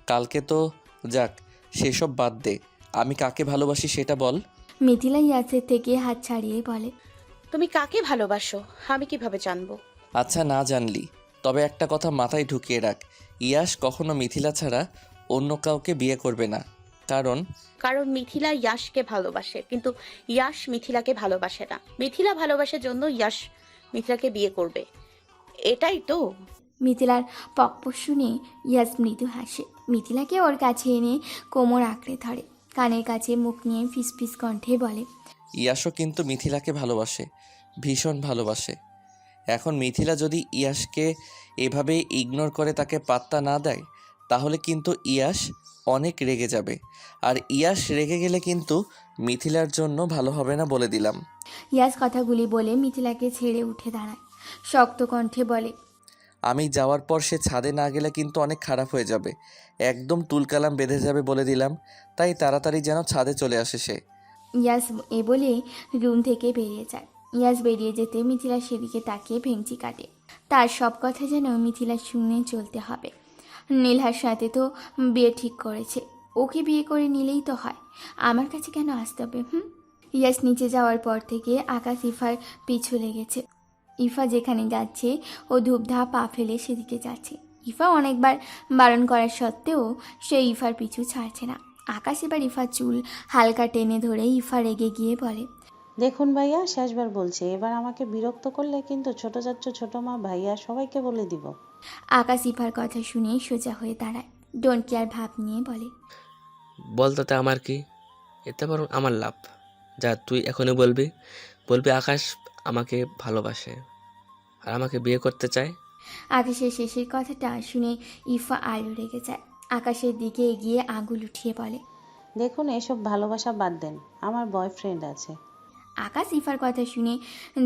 Speaker 6: কালকে তো যাক, সেসব বাদ দে, আমি কাকে ভালোবাসি সেটা বল।
Speaker 3: মিথিলা ইয়াসের থেকে হাত ছাড়িয়ে বলে,
Speaker 2: তুমি কাকে ভালোবাসো আমি কিভাবে জানবো?
Speaker 6: আচ্ছা, না জানলি তবে একটা কথা মাথায় ঢুকিয়ে রাখ, ইয়াস কখনো মিথিলা ছাড়া অন্য কাউকে বিয়ে করবে না। কারণ
Speaker 2: মিথিলা ইয়াশকে ভালোবাসে, কিন্তু ইয়াশ মিথিলাকে ভালোবাসে না। মিথিলা ভালোবাসার জন্য ইয়াশ মিথিলাকে বিয়ে করবে, এটাই তো।
Speaker 3: মিথিলার পক্ষ শুনে ইয়াস মৃদু হাসে। মিথিলাকে ওর কাছে এনে কোমর আঁকড়ে ধরে, কানের কাছে মুখ নিয়ে ফিসফিস কণ্ঠে বলে,
Speaker 6: ইয়াসও কিন্তু মিথিলাকে ভালোবাসে, ভীষণ ভালোবাসে। এখন মিথিলা যদি ইয়াসকে এভাবে ইগনোর করে তাকে পাত্তা না দেয়, তাহলে কিন্তু ইয়াস অনেক রেগে যাবে। আর ইয়াস রেগে গেলে কিন্তু মিথিলার জন্য ভালো হবে না, বলে দিলাম।
Speaker 3: ইয়াস কথাগুলি বলে মিথিলাকে ছেড়ে উঠে দাঁড়ায়, শক্ত কণ্ঠে বলে,
Speaker 6: আমি যাওয়ার পর সে ছাদে না গেলে কিন্তু অনেক খারাপ হয়ে যাবে, একদম তুলকালাম বেঁধে যাবে, বলে দিলাম। তাই তাড়াতাড়ি যেন ছাদে চলে আসে সে।
Speaker 3: ইয়াস এ বলে রুম থেকে বেরিয়ে যায়। ইয়াস বেরিয়ে যেতে মিথিলা সেদিকে তাকিয়ে ভেঙচি কাটে। তার সব কথা যেন মিথিলা শুনে চলতে হবে। নীলহার সাথে তো বিয়ে ঠিক করেছে, ওকে বিয়ে করে নিলেই তো হয়, আমার কাছে কেন আসতে হবে? ইয়াস নিচে যাওয়ার পর থেকে আকাশ ইফার পিছু লেগেছে। ইফা যেখানে যাচ্ছে ও ধূপধাপ পা ফেলে সেদিকে যাচ্ছে। ইফা অনেকবার বারণ করার সত্ত্বেও সে ইফার পিছু ছাড়ছে না। আকাশ এবার ইফার চুল হালকা টেনে ধরে ইফা রেগে গিয়ে বলে,
Speaker 5: দেখুন ভাইয়া, শেষবার বলছি, এবার আমাকে বিরক্ত করলে কিন্তু ছোট চাচ্চু, ছোট মা, ভাইয়া সবাইকে বলে দিব।
Speaker 3: আকাশ ইফার কথা শুনে সোজা হয়ে দাঁড়ায়, ডোন্ট কেয়ার ভাব নিয়ে বলে,
Speaker 11: বল তাতে আমার কি, এতে বরং আমার লাভ। যা তুই এখনই বলবি আকাশ আমাকে ভালোবাসে আর আমাকে বিয়ে করতে চায়।
Speaker 3: আকাশের শেষের কথাটা শুনে ইফা আরও রেগে যায়। আকাশের দিকে এগিয়ে আঙুল উঠিয়ে বলে,
Speaker 5: দেখুন, এসব ভালোবাসা বাদ দেন, আমার বয়ফ্রেন্ড আছে।
Speaker 3: আকাশ ইফার কথা শুনে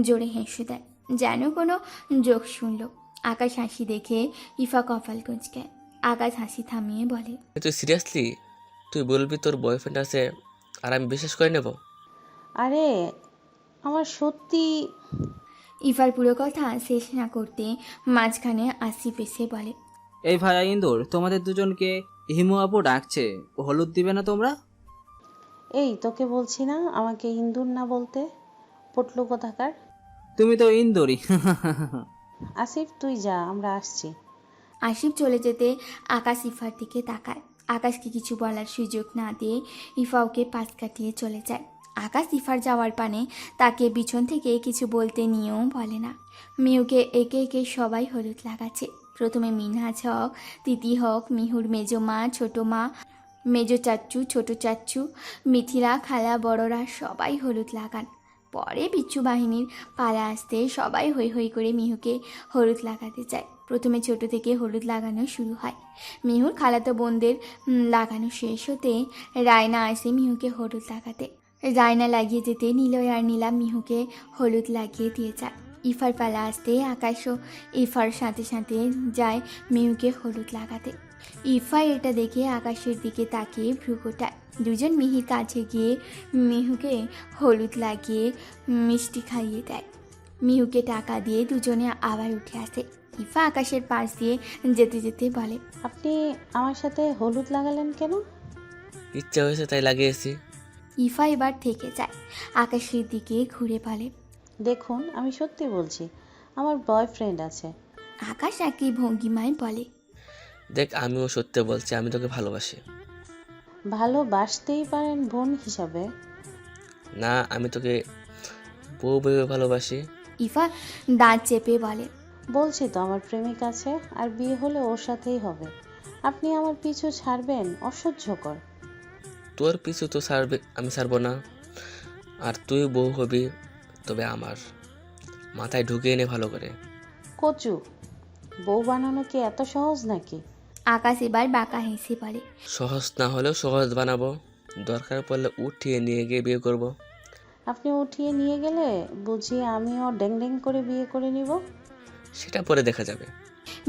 Speaker 3: জোরে হেসে দেয়, যেন কোনো জোক শুনল। আকাশ হাসি দেখে ইফা কপাল কুঁচকায়। আকাশ হাসি থামিয়ে বলে,
Speaker 11: তুই সিরিয়াসলি তুই বলবি তোর বয়ফ্রেন্ড আছে আর আমি বিশ্বাস করে নেব?
Speaker 5: আরে আমার সত্যি।
Speaker 3: ইফার পুরো কথা শেষ না করতে মাঝখানে আসিফ এসে বলে,
Speaker 14: এই ভাইয়া ইন্দুর, তোমাদের দুজনকে হিমু আপু ডাকছে, হলুদ দিবে না তোমরা?
Speaker 5: এই তোকে বলছি না আমাকে ইন্দুর না বলতে, পটলু কোথাকার।
Speaker 14: তুমি তো ইন্দুরই।
Speaker 5: আসিফ তুই যা, আমরা আসছি।
Speaker 3: আসিফ চলে যেতে আকাশ ইফার দিকে তাকায়। আকাশকে কিছু বলার সুযোগ না দিয়ে ইফা ওকে পাশ কাটিয়ে চলে যায়। আকাশ ইফার যাওয়ার পানে তাকে পিছন থেকে কিছু বলতে নিয়েও বলে না। মিহুকে একে একে সবাই হলুদ লাগাচ্ছে। প্রথমে মিনহাজ হক, তিতি হক, মিহুর মেজো মা, ছোটো মা, মেজো চাচ্চু, ছোটো চাচ্চু, মিথিলা, খালা, বড়রা সবাই হলুদ লাগান। পরে বিচ্ছু বাহিনীর পালা আসতে সবাই হৈ হৈ করে মিহুকে হলুদ লাগাতে চায়। প্রথমে ছোট থেকে হলুদ লাগানো শুরু হয়। মিহুর খালাতো বোনদের লাগানো শেষ হতে রায়না আসে মিহুকে হলুদ লাগাতে। রায়না লাগিয়ে যেতে নিলয় আর নীলা মিহুকে হলুদ লাগিয়ে দিয়ে যায়। ইফার পালা আসতে আকাশও ইফার সাথে সাথে যায় মিহুকে হলুদ লাগাতে। ইফা এটা দেখে আকাশের দিকে তাকিয়ে ভ্রু কোটায়। দুজন মিহির কাছে গিয়ে মিহুকে হলুদ লাগিয়ে মিষ্টি খাইয়ে দেয়। মিহুকে টাকা দিয়ে দুজনে আবার উঠে আসে। ইফা আকাশের পাশ দিয়ে যেতে যেতে বলে,
Speaker 5: আপনি আমার সাথে হলুদ লাগালেন কেন?
Speaker 11: ইচ্ছা হয়েছে তাই লাগিয়েছি।
Speaker 3: ইফা এবার থেকে যায়। আকাশের দিকে ঘুরে বলে,
Speaker 5: দেখুন, আমি সত্যি বলছি, আমার বয়ফ্রেন্ড আছে।
Speaker 3: আকাশ একই ভঙ্গিমায় বলে,
Speaker 11: দেখ আমিও সত্যি বলছি, আমি তোকে ভালোবাসি।
Speaker 5: ভালোবাসতেই পারেন বোন হিসাবে।
Speaker 11: না, আমি তোকে বউ ভেবে ভালোবাসি।
Speaker 3: ইফা দাঁত চেপে বলে,
Speaker 5: বলছি তো আমার প্রেমিক আছে, আর বিয়ে হলে ওর সাথেই হবে। আপনি আমার পিছু ছাড়বেন? অসহ্যকর।
Speaker 11: তোর পিছু তো আমি ছাড়বো না। আর তুই বউ হবি, তবে আমার মাথায় ঢুকিয়ে নে ভালো করে।
Speaker 5: কচু, বউ বানানো কি এত সহজ নাকি?
Speaker 3: আকাশ এবার বাঁকা হেসে বলে,
Speaker 11: সহজ না হলেও সহজ বানাবো, দরকার পড়লে উঠিয়ে নিয়ে গিয়ে বিয়ে করব।
Speaker 5: আপনি উঠিয়ে নিয়ে গেলে বুঝি আমিও ড্যাং ড্যাং করে বিয়ে করে নিব?
Speaker 11: সেটা পরে দেখা যাবে।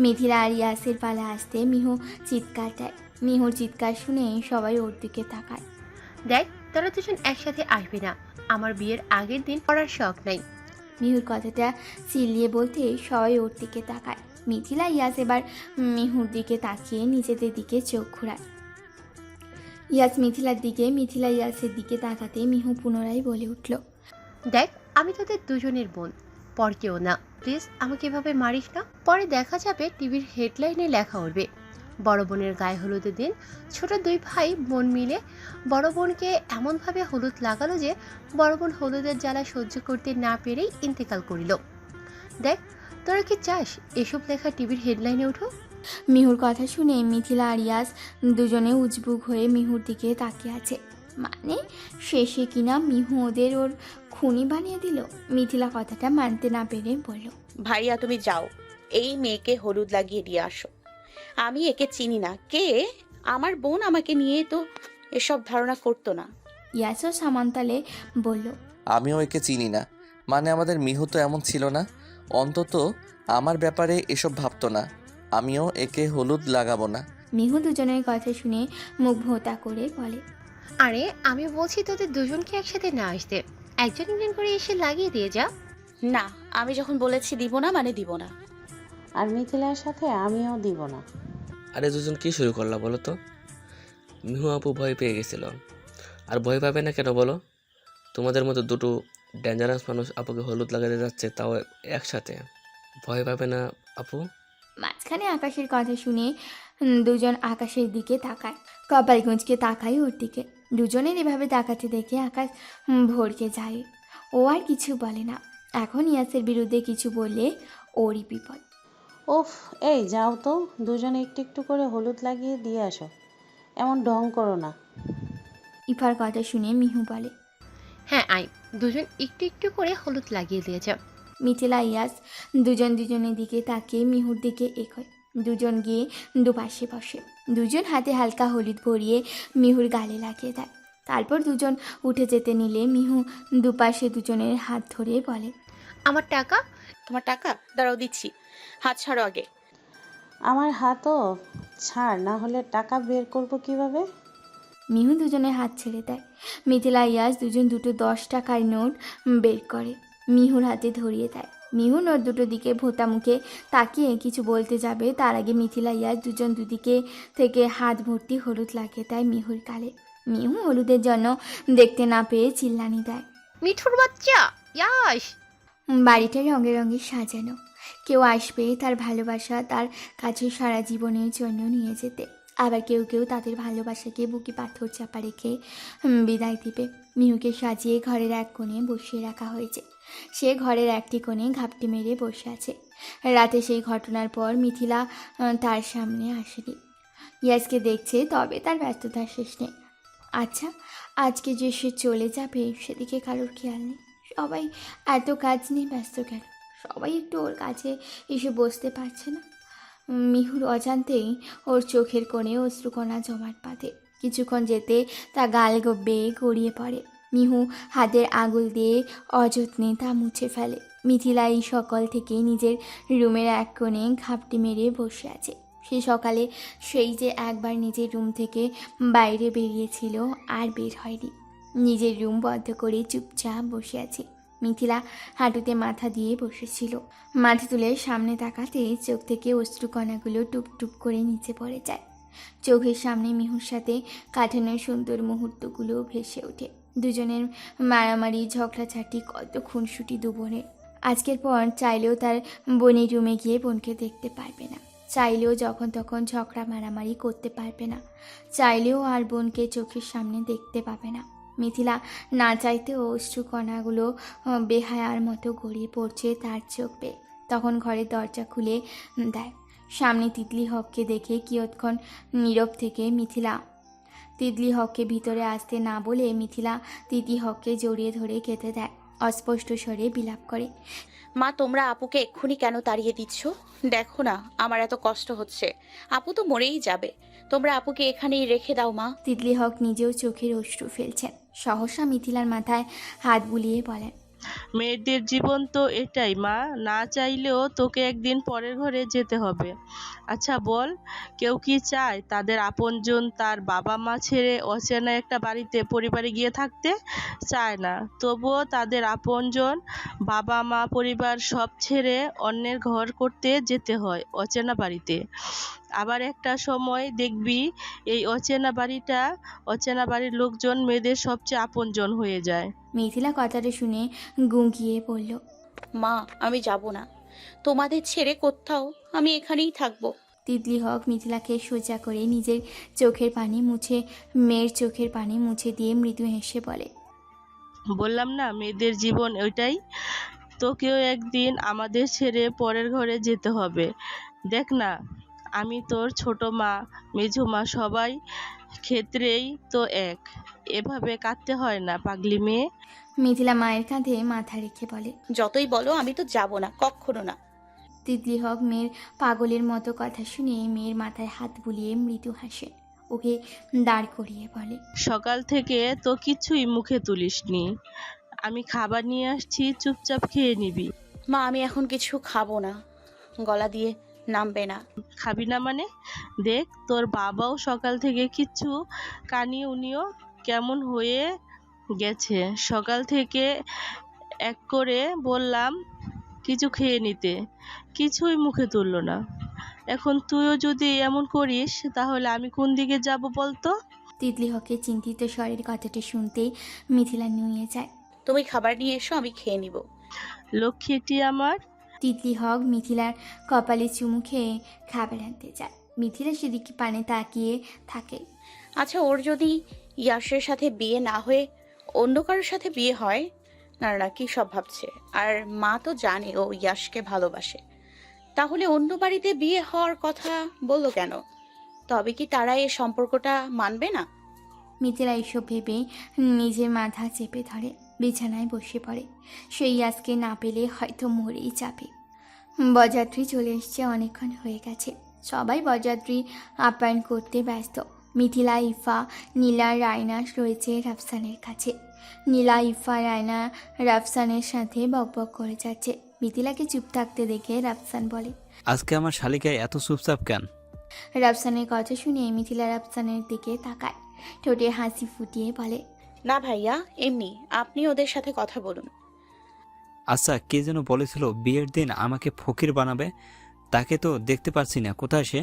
Speaker 3: মিথিলা আর ইয়াসের পালা আসতে মিহু চিৎকার দেয়। মিহুর চিৎকার শুনে সবাই ওর দিকে তাকায়।
Speaker 8: দেখ, তোরা দুজন একসাথে আসবি না, আমার বিয়ের আগের দিন পড়ার শখ নাই।
Speaker 3: মিহুর কথাটা চিল্লিয়ে বলতে সবাই ওর দিকে তাকায়। মিথিলা ইয়াস এবার মিহুর দিকে তাকিয়ে নিজেদের দিকে চোখ ঘোরায়। ইয়াস মিথিলার দিকে, মিথিলা ইয়াসের দিকে তাকাতে মিহু পুনরায় বলে উঠল,
Speaker 8: দেখ, আমি তোদের দুজনের বোন, পর কেউ না। প্লিজ আমাকে এভাবে মারিস না। পরে দেখা যাবে টিভির হেডলাইনে লেখা উঠবে, বড় বোনের গায়ে হলুদের দিন ছোট দুই ভাই বোন মিলে বড় বোনকে এমনভাবে হলুদ লাগালো যে বড় বোন হলুদের জ্বালা সহ্য করতে না পেরেই ইন্তেকাল করিল। দেখ, তোরা কি চাস এসব লেখা টিভির হেডলাইনে উঠো?
Speaker 3: মিহুর কথা শুনে মিথিলা আর ইয়াস দুজনে উজবুক হয়ে মিহুর দিকে তাকিয়ে আছে। মানে শেষে কিনা মিহু ওদের ওর খুনি বানিয়ে দিল। মিথিলা কথাটা মানতে না পেরে বলল,
Speaker 2: ভাইয়া তুমি যাও, এই মেয়েকে হলুদ লাগিয়ে দিয়ে আসো। আমি একে চিনি না। কে? আমার বোন, আমাকে নিয়ে তো এসব ধারণা করতো না।
Speaker 3: ইয়াসও সামান্তালে বলল,
Speaker 6: আমিও একে চিনি না। মানে আমাদের মিহু তো এমন ছিল না, অন্তত আমার ব্যাপারে এসব ভাবতো না। আমিও একে হলুদ লাগাবো না।
Speaker 3: মিহু দুজনের কথা শুনে মুখ ভোঁতা করে বলে,
Speaker 8: আরে আমি বলছি তোদের দুজনকে একসাথে না আসতে, একজন একজন করে এসে লাগিয়ে দিয়ে যা।
Speaker 2: না, আমি যখন বলেছি দিব না মানে দিব না।
Speaker 5: আর মিথিলার সাথে আমিও দিব না।
Speaker 11: আরে দুজন কি শুরু করলা বলো তো? মিহু আপু ভয় পেয়ে গেছিল। আর ভয় পাবে না কেন বলো? তোমাদের মতো দুটো ডেঞ্জারাস মানুষ আপুকে হলুদ লাগাতে যাচ্ছে, তাও একসাথে। ভয় পাবে না আপু?
Speaker 3: মাঝখানে আকাশের কথা শুনে দুজন আকাশের দিকে তাকায়। কপালগঞ্জকে তাকায় ওর দিকে। দুজনের এভাবে তাকাতে দেখে আকাশ ভড়কে যায়। ও আর কিছু বলে না। এখন ইয়াসের বিরুদ্ধে কিছু বললে ওরই বিপদ।
Speaker 5: ওফ, এই যাও তো, দুজনে একটু একটু করে হলুদ লাগিয়ে দিয়ে আসো। এমন ঢং করো না।
Speaker 3: ইফার কথা শুনে মিহু বলে,
Speaker 8: হ্যাঁ আয়, দুজন একটু একটু করে হলুদ লাগিয়ে দিয়ে যা।
Speaker 3: মিথিলা ইয়াস দুজন দুজনের দিকে তাকিয়ে মিহুর দিকে এগোয়। দুজন গিয়ে দুপাশে বসে। দুজন হাতে হালকা হলুদ ভরিয়ে মিহুর গালে লাগিয়ে দেয়। তারপর দুজন উঠে যেতে নিলে মিহু দুপাশে দুজনের হাত ধরে বলে,
Speaker 8: আমার টাকা?
Speaker 2: তোমার টাকা? দাঁড়াও দিচ্ছি, হাত ছাড়ো আগে।
Speaker 5: আমার হাতও ছাড়, না হলে টাকা বের করবো কিভাবে?
Speaker 3: মিহু দুজনের হাত ছেড়ে দেয়। মিথিলা ইয়াস দুজন দুটো 10 টাকার নোট বের করে মিহুর হাতে ধরিয়ে দেয়। মিহু নোট দুটো দিকে ভোঁতা মুখে তাকিয়ে কিছু বলতে যাবে, তার আগে মিথিলা ইয়াস দুজন দুদিকে থেকে হাত ভর্তি হলুদ লাগিয়ে দেয় মিহুর গালে। মিহু হলুদের জন্য দেখতে না পেয়ে চিল্লানি দেয়,
Speaker 8: মিঠুর বাচ্চা ইয়াস!
Speaker 3: বাড়িটা রঙে রঙে সাজানো। কেউ আসবে তার ভালোবাসা তার কাছে সারা জীবনের জন্য নিয়ে যেতে, আবার কেউ কেউ তাদের ভালোবাসাকে বুকে পাথর চাপা রেখে বিদায় দিবে। মিহুকে সাজিয়ে ঘরের এক কোণে বসিয়ে রাখা হয়েছে। সে ঘরের একটি কোণে ঘাপটি মেরে বসে আছে। রাতে সেই ঘটনার পর মিথিলা তার সামনে আসেনি। ইয়াসকে দেখছে, তবে তার ব্যস্ততার শেষ নেই। আচ্ছা, আজকে যে সে চলে যাবে সেদিকে কারোর খেয়াল নেই। সবাই এত কাজ নিয়ে ব্যস্ত কেন? সবাই একটু ওর কাছে এসে বসতে পারছে না? মিহুর অজান্তেই ওর চোখের কোণে অশ্রুকণা জমাট বাঁধে। কিছুক্ষণ যেতে তা গাল বেয়ে গড়িয়ে পড়ে। মিহু হাতের আঙুল দিয়ে অযত্নে তা মুছে ফেলে। মিথিলা এই সকাল থেকে নিজের রুমের এক কোণে ঘাপটি মেরে বসে আছে। সে সকালে সেই যে একবার নিজের রুম থেকে বাইরে বেরিয়েছিল আর বের হয়নি। নিজের রুম বন্ধ করে চুপচাপ বসে আছে। মিথিলা হাঁটুতে মাথা দিয়ে বসেছিল। মাথা তুলে সামনে তাকাতে চোখ থেকে অশ্রুকণাগুলো টুপটুপ করে নিচে পড়ে যায়। চোখের সামনে মিহুর সাথে কাটানো সুন্দর মুহূর্তগুলো ভেসে ওঠে। দুজনের মারামারি ঝগড়াঝাটি, কত খুনসুটি দু বোনের। আজকের পর চাইলেও তার বোনের রুমে গিয়ে বোনকে দেখতে পারবে না। চাইলেও যখন তখন ঝগড়া মারামারি করতে পারবে না। চাইলেও আর বোনকে চোখের সামনে দেখতে পাবে না। মিথিলা না চাইতেও অশ্রুকণাগুলো বেহায়ার মতো গড়িয়ে পড়ছে তার চোখ বেয়ে। তখন ঘরের দরজা খুলে দেয়। সামনে তিতলি হককে দেখে কিয়ৎক্ষণ নীরব থেকে মিথিলা তিতলি হককে ভিতরে আসতে না বলে মিথিলা তিতলি হককে জড়িয়ে ধরে কেঁদে দেয়। অস্পষ্ট স্বরে বিলাপ করে,
Speaker 2: মা, তোমরা আপুকে এক্ষুনি কেন তাড়িয়ে দিচ্ছ? দেখো না আমার এত কষ্ট হচ্ছে। আপু তো মরেই যাবে। তোমরা আপুকে এখানেই রেখে দাও মা।
Speaker 3: তিতলি হক নিজেও চোখের অশ্রু ফেলছেন। সহসা মিথিলার মাথায় হাত বুলিয়ে বলেন,
Speaker 4: মেয়েদের জীবন তো এটাই মা, না চাইলেও তোকে একদিন পরের ঘরে যেতে হবে। আচ্ছা বল, কেউ কি চায় তাদের আপনজন তার বাবা মা ছেড়ে অচেনা একটা বাড়িতে পরিবারে গিয়ে থাকতে? চায় না। তবুও তাদের আপনজন বাবা মা পরিবার সব ছেড়ে অন্যের ঘর করতে যেতে হয় অচেনা বাড়িতে। আবার একটা সময় দেখবি এই অচেনা বাড়ির লোকজন মেয়েদের সবচেয়ে আপনজন হয়ে যায়।
Speaker 3: মিথিলা কথাটা শুনে গুঁকিয়ে বলল,
Speaker 2: মা, আমি যাব না তোমাদের ছেড়ে কোথাও, আমি এখানেই থাকবো।
Speaker 3: তিতলি হক মিথিলাকে সোজা করে নিজের চোখের পানি মুছে মেয়ের চোখের পানি মুছে দিয়ে মৃদু হেসে বলে,
Speaker 4: বললাম না মেয়েদের জীবন ওইটাই। তোকেও একদিন আমাদের ছেড়ে পরের ঘরে যেতে হবে। দেখ না, আমি তোর ছোট মা, মেঝো মা সবাই ক্ষেত্রেই তো এক। এভাবে কাঁদতে হয় না পাগলি মেয়ে।
Speaker 3: মিথিলা মায়ের কাঁধে মাথা রেখে বলে।
Speaker 2: যতই বলো আমি তো যাব না, কখনো না।
Speaker 3: তিতলি হক মেয়ের পাগলের মতো কথা শুনে মেয়ের মাথায় হাত বুলিয়ে মৃদু হাসে। ওকে দাঁড় করিয়ে বলে।
Speaker 4: সকাল থেকে তো কিছুই মুখে তুলিসনি। আমি খাবার নিয়ে আসছি, চুপচাপ খেয়ে নিবি।
Speaker 2: মা আমি এখন কিছু খাবো না, গলা দিয়ে নামবে না।
Speaker 4: খাবি না মানে? দেখ তোর বাবাও সকাল থেকে কিচ্ছু কানি উনিও কেমন হয়ে গেছে। সকাল থেকে এক করে বললাম কিছু খেয়ে নিতে, কিছুই মুখে তুললো না। এখন তুইও যদি এমন করিস তাহলে আমি কোন দিকে যাব বলতো?
Speaker 3: তিতলি হকের চিন্তিত স্বরের কথাটি শুনতেই মিথিলা নুয়ে যায়।
Speaker 2: তুমি খাবার নিয়ে এসো, আমি খেয়ে নিব।
Speaker 4: লক্ষ্মীটি আমার।
Speaker 3: তিতলি হক মিথিলার কপালে চুমু খেয়ে খাবার আনতে যায়। মিথিলা সেদিকে পানে তাকিয়ে থাকে।
Speaker 2: আচ্ছা ওর যদি ইয়াশের সাথে বিয়ে না হয়ে অন্য কারোর সাথে বিয়ে হয়? না না, কি সব ভাবছে। আর মা তো জানে ও ইয়াশকে ভালোবাসে, তাহলে অন্য বাড়িতে বিয়ে হওয়ার কথা বললো কেন? তবে কি তারা এই সম্পর্কটা মানবে না?
Speaker 3: মিথিলা এসব ভেবে নিজের মাথা চেপে ধরে, বিছানায় বসে পড়ে। সেই আজকে না পেলে হয়তো মরেই যাবে। বরযাত্রী চলে এসছে, অনেকক্ষণ হয়ে গেছে। সবাই বরযাত্রী আপ্যায়ন করতে ব্যস্ত। মিথিলা, ইফা, নীলা, রায়না রয়েছে রাফসানের কাছে। নীলা, ইফা, রায়না রাফসানের সাথে বকবক করে যাচ্ছে। মিথিলাকে চুপ থাকতে দেখে রাফসান বলে।
Speaker 15: আজকে আমার শালিকায় এত চুপচাপ কেন?
Speaker 3: রাফসানের কথা শুনে মিথিলা রাফসানের দিকে তাকায়, ঠোঁটে হাসি ফুটিয়ে বলে।
Speaker 2: না ভাইয়া, এমনি, আপনি ওদের সাথে কথা বলুন।
Speaker 15: আচ্ছা, কে যেন বলেছিল বিয়ের দিন আমাকে ফকির বানাবে? তাকে তো দেখতে পাচ্ছি না, কোথায় সে?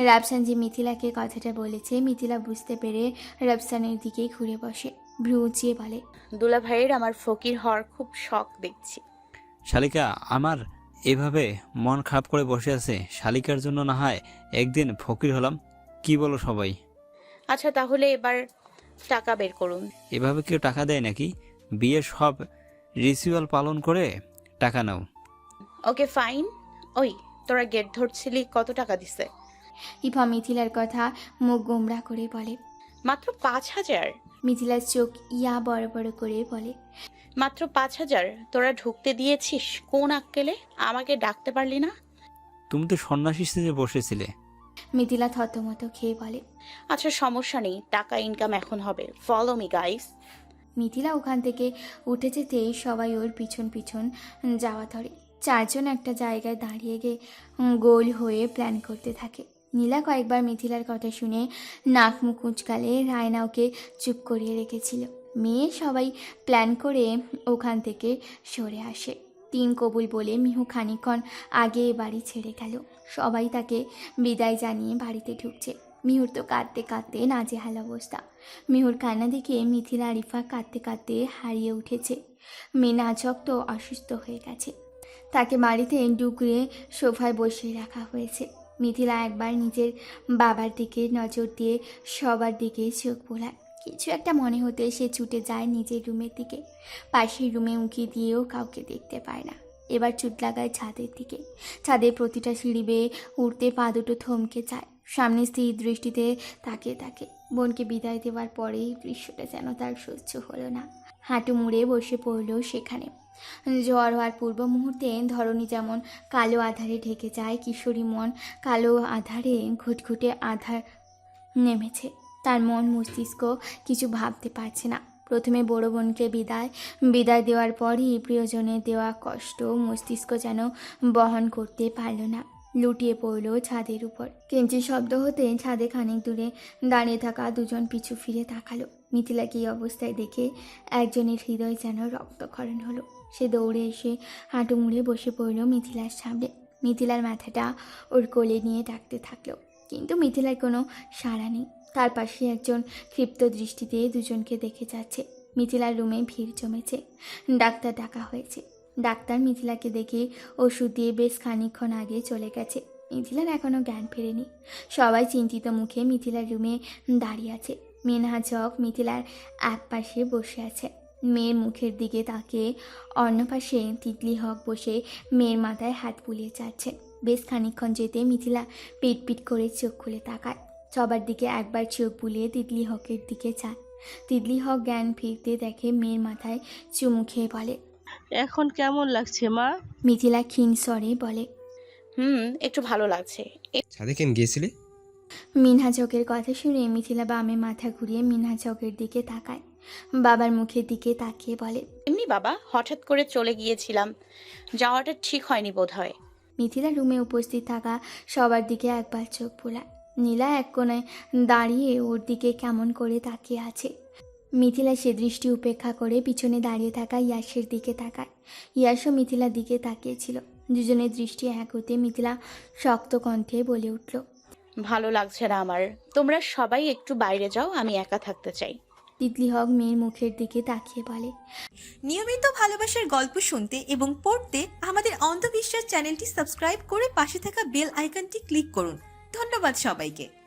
Speaker 3: রাফসান যে মিথিলাকে কথাটা বলেছে মিথিলা বুঝতে পেরে রাফসানের দিকে ঘুরে বসে, ভ্রু উঁচিয়ে বলে।
Speaker 2: দুলা ভাইয়ের আমার ফকির হওয়ার খুব শখ দেখছি।
Speaker 15: শালিকা আমার এভাবে মন খারাপ করে বসে আছে, শালিকার জন্য না হয় একদিন ফকির হলাম, কি বলো সবাই?
Speaker 2: আচ্ছা তাহলে এবার টাকা বের করুন।
Speaker 15: এভাবে কেউ টাকা দেয় নাকি? বিয়ের সব রিচুয়াল পালন করে টাকা নাও।
Speaker 2: Okay fine. ওই তোরা গেট ধরছিলি, কত টাকা দিছে?
Speaker 3: ইফা মিথিলার কথা মুখ গোমরা করে বলে।
Speaker 2: মাত্র 5,000।
Speaker 3: মিথিলার চোখ ইয়া বড় বড় করে বলে।
Speaker 2: মাত্র 5,000 তোরা ঢুকতে দিয়েছিস? কোন আক্কেলে আমাকে ডাকতে পারলি না?
Speaker 15: তুমি তো সন্ন্যাসী সেজে বসেছিলে।
Speaker 3: মিথিলা থতমত খেয়ে বলে।
Speaker 2: আচ্ছা সমস্যা নেই, টাকা ইনকাম এখন হবে, ফলো মি গাইস।
Speaker 3: মিথিলা ওখান থেকে উঠে যেতেই সবাই ওর পিছন পিছন যাওয়া ধরে। চারজন একটা জায়গায় দাঁড়িয়ে গিয়ে গোল হয়ে প্ল্যান করতে থাকে। নীলা কয়েকবার মিথিলার কথা শুনে নাক মুখ কুঁচকালে রায়না ওকে চুপ করিয়ে রেখেছিল। মেয়ে সবাই প্ল্যান করে ওখান থেকে সরে আসে। 3 কবুল বলে মিহু খানিকক্ষণ আগে বাড়ি ছেড়ে গেল। সবাই তাকে বিদায় জানিয়ে বাড়িতে ঢুকছে। মিহুর তো কাঁদতে কাঁদতে নাজেহাল অবস্থা। মিহুর কান্না দেখে মিথিলা আরিফা কাঁদতে কাঁদতে হারিয়ে উঠেছে। মিনাজক তো অসুস্থ হয়ে গেছে, তাকে বাড়িতে ডুকরে সোফায় বসিয়ে রাখা হয়েছে। মিথিলা একবার নিজের বাবার দিকে নজর দিয়ে সবার দিকে চোখ বোলায়। কিছু একটা মনে হতে সে ছুটে যায় নিজের রুমের দিকে। পাশের রুমে উঁকি দিয়েও কাউকে দেখতে পায় না। এবার চুট লাগায় ছাদের দিকে। ছাদের প্রতিটা সিঁড়ি বেয়ে উঠতে পা দুটো থমকে যায়। সামনে স্থির দৃষ্টিতে তাকিয়ে থাকে। বোনকে বিদায় দেওয়ার পরেই দৃশ্যটা যেন তার সহ্য হলো না। হাঁটু মুড়ে বসে পড়ল সেখানে। ঝড় হওয়ার পূর্ব মুহূর্তে ধরণী যেমন কালো আধারে ঢেকে যায়, কিশোরী মন কালো আধারে ঘুটঘুটে আধার নেমেছে। তার মন মস্তিষ্ক কিছু ভাবতে পারছে না। প্রথমে বড় বোনকে বিদায় দেওয়ার পরই প্রিয়জনের দেওয়া কষ্ট মস্তিষ্ক যেন বহন করতে পারল না। লুটিয়ে পড়ল ছাদের উপর। কিঞ্চিৎ শব্দ হতে ছাদে খানিক দূরে দাঁড়িয়ে থাকা দুজন পিছু ফিরে তাকালো। মিথিলাকে এই অবস্থায় দেখে একজনের হৃদয় যেন রক্তক্ষরণ হলো। সে দৌড়ে এসে হাঁটু মুড়ে বসে পড়ল মিথিলার সামনে। মিথিলার মাথাটা ওর কোলে নিয়ে ডাকতে থাকলো, কিন্তু মিথিলার কোনো সাড়া নেই। তার পাশে একজন ক্ষিপ্ত দৃষ্টিতে দুজনকে দেখে যাচ্ছে। মিথিলার রুমে ভিড় জমেছে। ডাক্তার ডাকা হয়েছে। ডাক্তার মিথিলাকে দেখে ওষুধ দিয়ে বেশ খানিকক্ষণ আগে চলে গেছে। মিথিলার এখনও জ্ঞান ফেরেনি। সবাই চিন্তিত মুখে মিথিলার রুমে দাঁড়িয়ে আছে। মিনহাজ হক মিথিলার এক পাশে বসে আছে, মেয়ের মুখের দিকে তাকিয়ে। অন্য পাশে তিতলি হক বসে মেয়ের মাথায় হাত বুলিয়ে যাচ্ছে। বেশ খানিকক্ষণ যেতে মিথিলা পিট পিট করে চোখ খুলে তাকায়। সবার দিকে একবার চোখ বুলিয়ে তিতলি হকের দিকে চায়। তিতলি হক জ্ঞান ফিরতে দেখে মেয়ের মাথায় চুমু খেয়ে বলে,
Speaker 4: এখন কেমন লাগছে মা?
Speaker 3: মিথিলা ক্ষীণ স্বরে বলে।
Speaker 2: একটু ভালো লাগছে।
Speaker 9: ছাদে কেন গিয়েছিলে?
Speaker 3: মিনহাজ হকের কথা শুনে মিথিলা বামে মাথা ঘুরিয়ে মিনহাজ হকের দিকে তাকায়। বাবার মুখের দিকে তাকিয়ে বলে,
Speaker 2: এমনি বাবা, হঠাৎ করে চলে গিয়েছিলাম, যাওয়াটা ঠিক হয়নি বোধহয়।
Speaker 3: মিথিলা রুমে উপস্থিত থাকা সবার দিকে একবার চোখ বোলায়। নীলা এক কোণায় দাঁড়িয়ে ওর দিকে কেমন করে তাকিয়ে আছে। মিথিলা সে দৃষ্টি উপেক্ষা করে পিছনে দাঁড়িয়ে থাকা ইয়াসের দিকে তাকায়। ইয়াসও মিথিলার দিকে তাকিয়েছিল। দুজনের দৃষ্টি এক হতে মিথিলা শক্ত কণ্ঠে বলে উঠল,
Speaker 2: ভালো লাগছে না আমার, তোমরা সবাই একটু বাইরে যাও, আমি একা থাকতে চাই।
Speaker 3: তিতলি হক মেয়ের মুখের দিকে তাকিয়ে বলে,
Speaker 1: নিয়মিত ভালোবাসার গল্প শুনতে এবং পড়তে আমাদের অন্ধবিশ্বাস চ্যানেলটি সাবস্ক্রাইব করে পাশে থাকা বেল আইকনটি ক্লিক করুন। ধন্যবাদ সবাইকে।